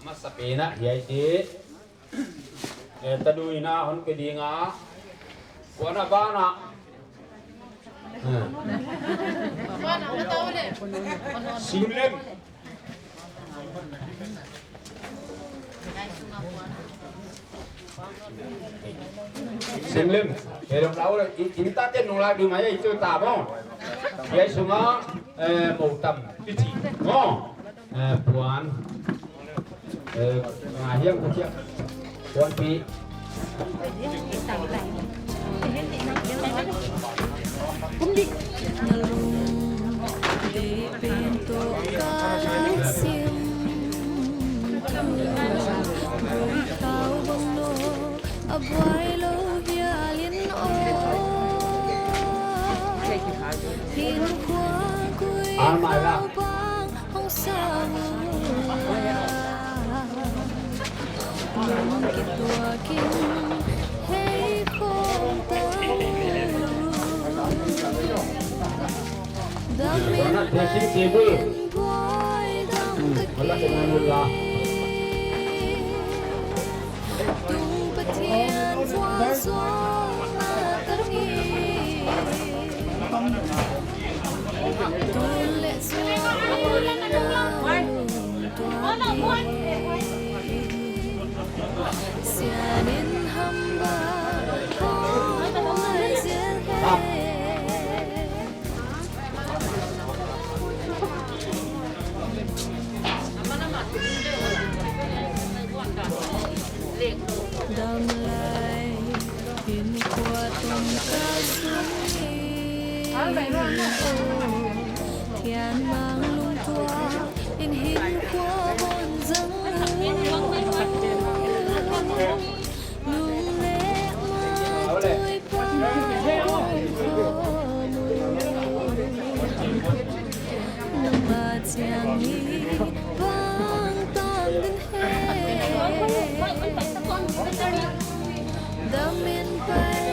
mà sắp đến á vậy thế ta đuôi na hôn cái gì ngã quá na ba na xin lên xin lên để đồng lâu rồi chúng ta tên nông lại được mấy ấy chơi tạm không vậy xuống á màu tầm cái gì không buồn mà hiếm không chưa buồn bị cũng đi để bên tổ ca xiêm tao bông nô abuai lo hia liên ô hiền qua cuối bao bang hong sao nung kít tua kinh hay không tao đam mê boy đam tung patian vualzawlna Đam lại hiền qua tung ca thian mang lung toa in hiền qua hồn dâng lung lẽ mà tôi nằm mà chàng đi vang tan đến đam miên bay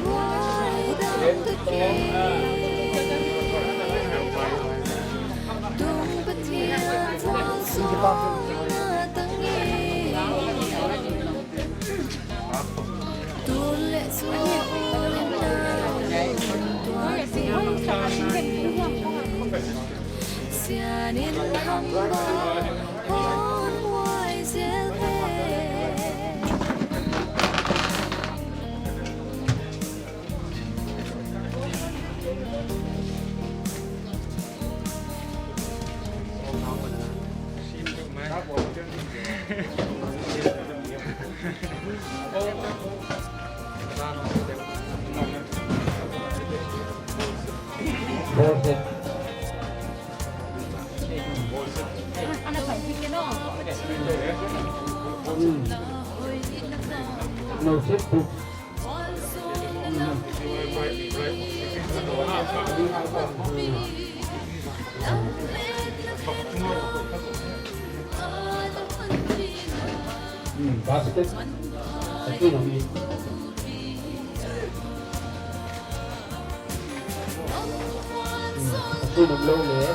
vui đam thức tung bất thiên vualzawlna tangi tu lệ xua lên nào tua tiếng xian in hamba hôn hoài dễ no shit book basket itu yang itu belum le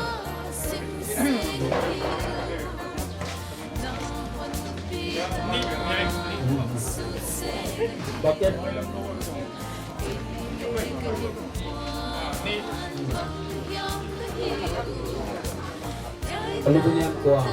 bucket kalau punya kuah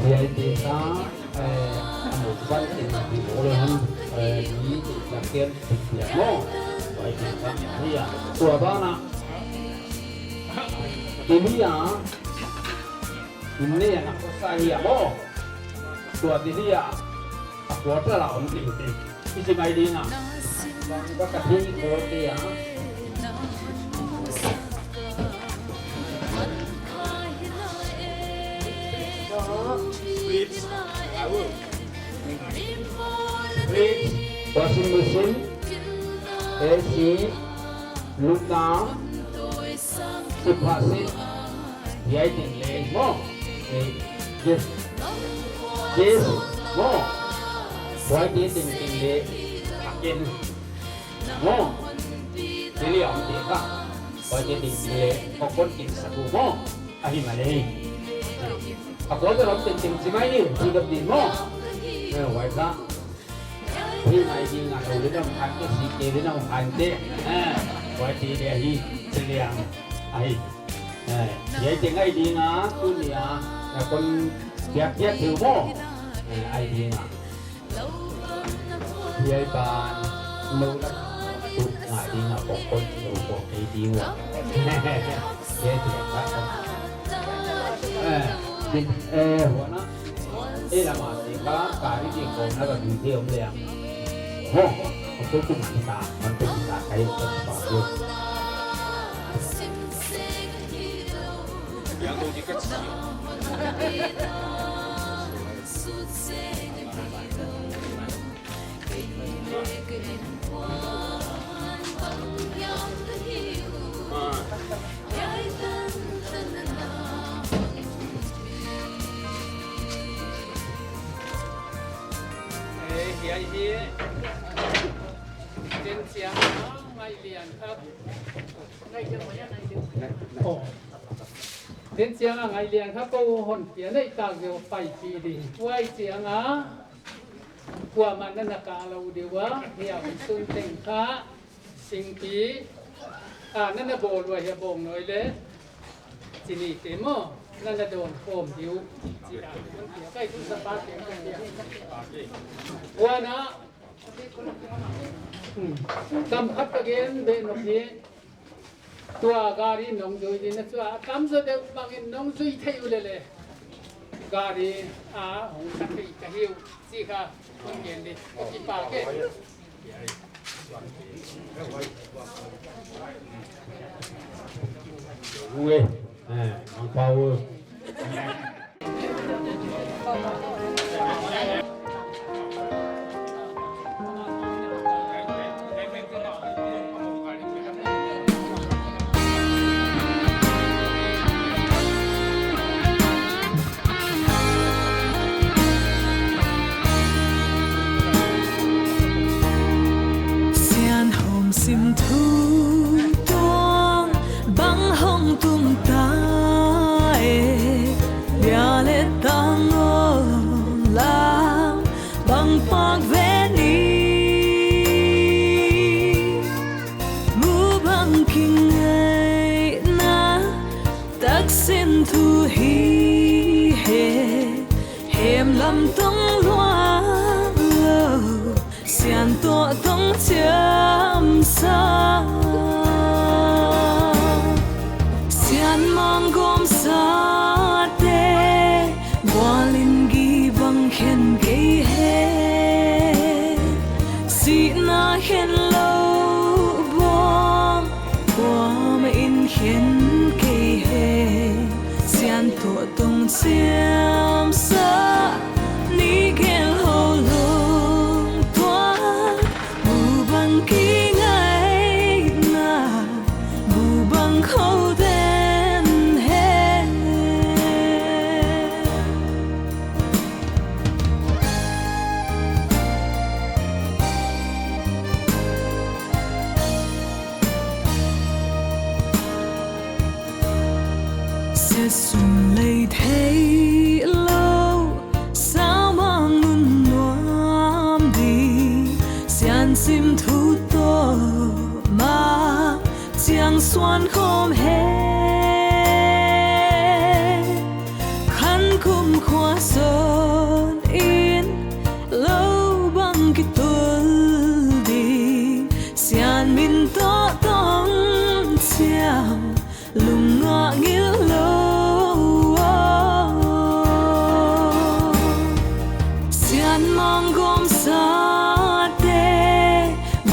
Vậy thì ta một văn thì bố lên lý là kiên thực hiện mô vậy thì ta thì của ta là thì bây giờ ini anak saya mô của thì bây giờ của ta là ông tình tình cái gì mày đi nào các cái gì của thì Fridge, washing machine, AC, look down, deposit, vậy thì lấy more, yes, more, vậy thì tình lấy again, more, thì liệu thì cả, vậy thì tình lấy có con tình sát more, ahi mà lấy, có cái lòng tình gì mấy đi, thì gặp gì more, vậy đó. Khi này đi ngã đầu đến ông ăn cái gì kia đến ông ăn thế, vậy thì để đi chơi liang, ai, vậy thì ngay đi ngã tu nia, là con đẹp nhất thứ mô, ai đi ngã, vậy bạn lâu lắm, tu ngã đi ngã có con nhiều có cái đi ngã, vậy thì các bạn, nó, đây là mà gì cả cái gì còn nó là gì theo ông liang. Oh, aku tu kita, mantu kita kayu terbaru. Yang tu juga kecil. Here. Zenhang ngay liền khắp. Zenhang ngay liền khắp câu hồn kia này tạo điều phải chỉ đi. Quay tiếng á, qua mà nên là cả lâu điều á, hiểu xuân tình khá, sinh khí, nên là bồn rồi hiểu bồn nói lẽ, chỉ đi cái mỏ, nên là đồn khom điếu, chỉ là cái cũng sắp bắt tiếng cái gì. Qua nó. Cầm khắp cái gen bên nó kia, tua gari nông dùi đi nó tua cắm rồi đều bằng cái nông dùi thay u lệ, gari hồng sắc cái hiu, gì cả con gen đi, cái pa cái, ui, ang power. Sim thu tuang bang hong tung ta ya le tang o la bang pak ve ni mu bang king ai na tak sin thu hi he hem lam tong loa lo xian to tong chiam sa xian mang gom sa te walin gi bang khen ge he si na khen lo bom bom in khen ge he xian to tong chiam sa ni gel ho lo kinh ai na bu bang khâu đen he sẽ sum lấy thấy lâu sao mà sim thu to ma chiang xuan khom he khăn khum khoa son in lâu băng cái tuần đi xian min to tông chiang lùng ngọ nghĩa lâu xian mong gom sa te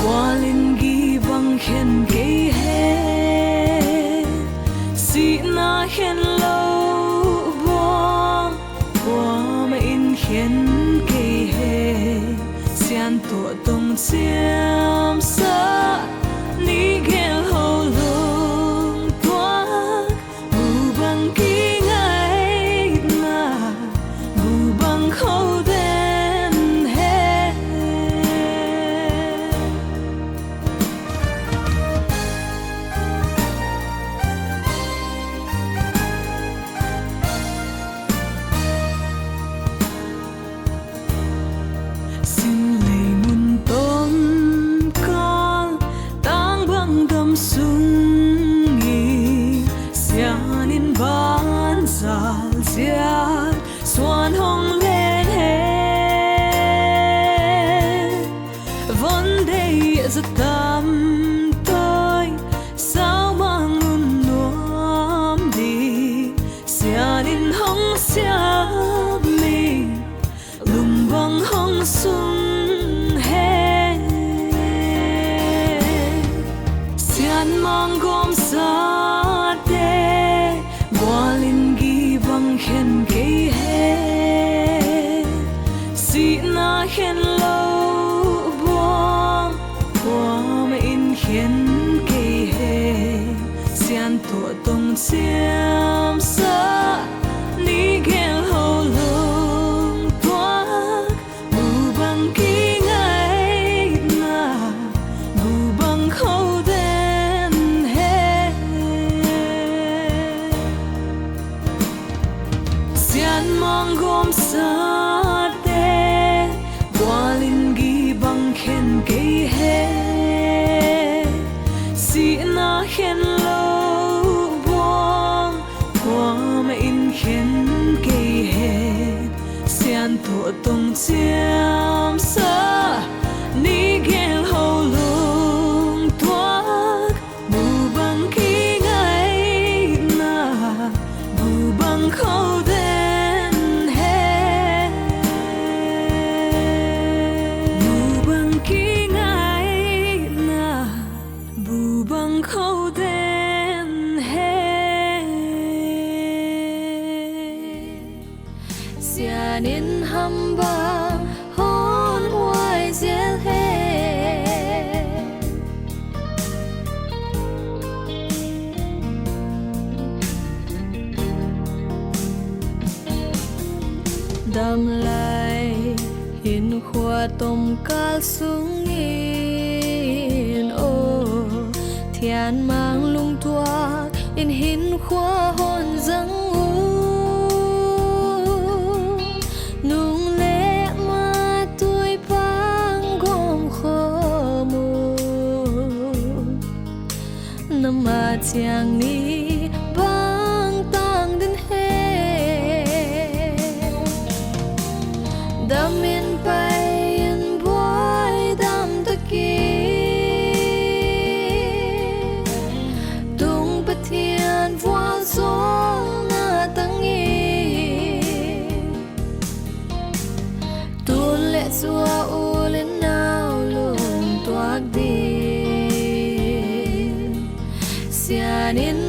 walin gi bang khen ge he si na khen lâu bo bo ma in khen ge he xian to tông chiam sa ni gel ho lung toa bu bang ki ngai na bu bang khâu den he xin lệ mun tom con tang bang dam sung nghi xianin ban zal ziat xuan hong lên he vấn đề rất tâm tôi sao mang nun nuông đi xianin hong xia mình lùng băng hong sung he xian mang gom sa te walin gi bang khen ge he si na khen lâu bo bo ma in khen ge he xian to tông chiam sa ni gel ho lung toa bu bang ki ngai na bu bang khâu den he xian mong gom sa te walin gi bang khen ge he si na khen lâu bo bo ma in khen ge he xian to tông chiam sa ni gel ho lung toa bu bang ki ngai na bu bang khâu den he bu bang ki ngai na bu bang khâu den he xianin ham ba hon hoài zel he đam lai hin khoa tom kal sung in ô thian mang lung tua in hin khoa hon zang nung lệ ma tuổi bang gom kho mu nam ma chiang ni bang tang din he đam in bay in boy đam ta ki tung pa thian vualzawlna tuôn lệ xua u lên nào luôn toạc đi xianin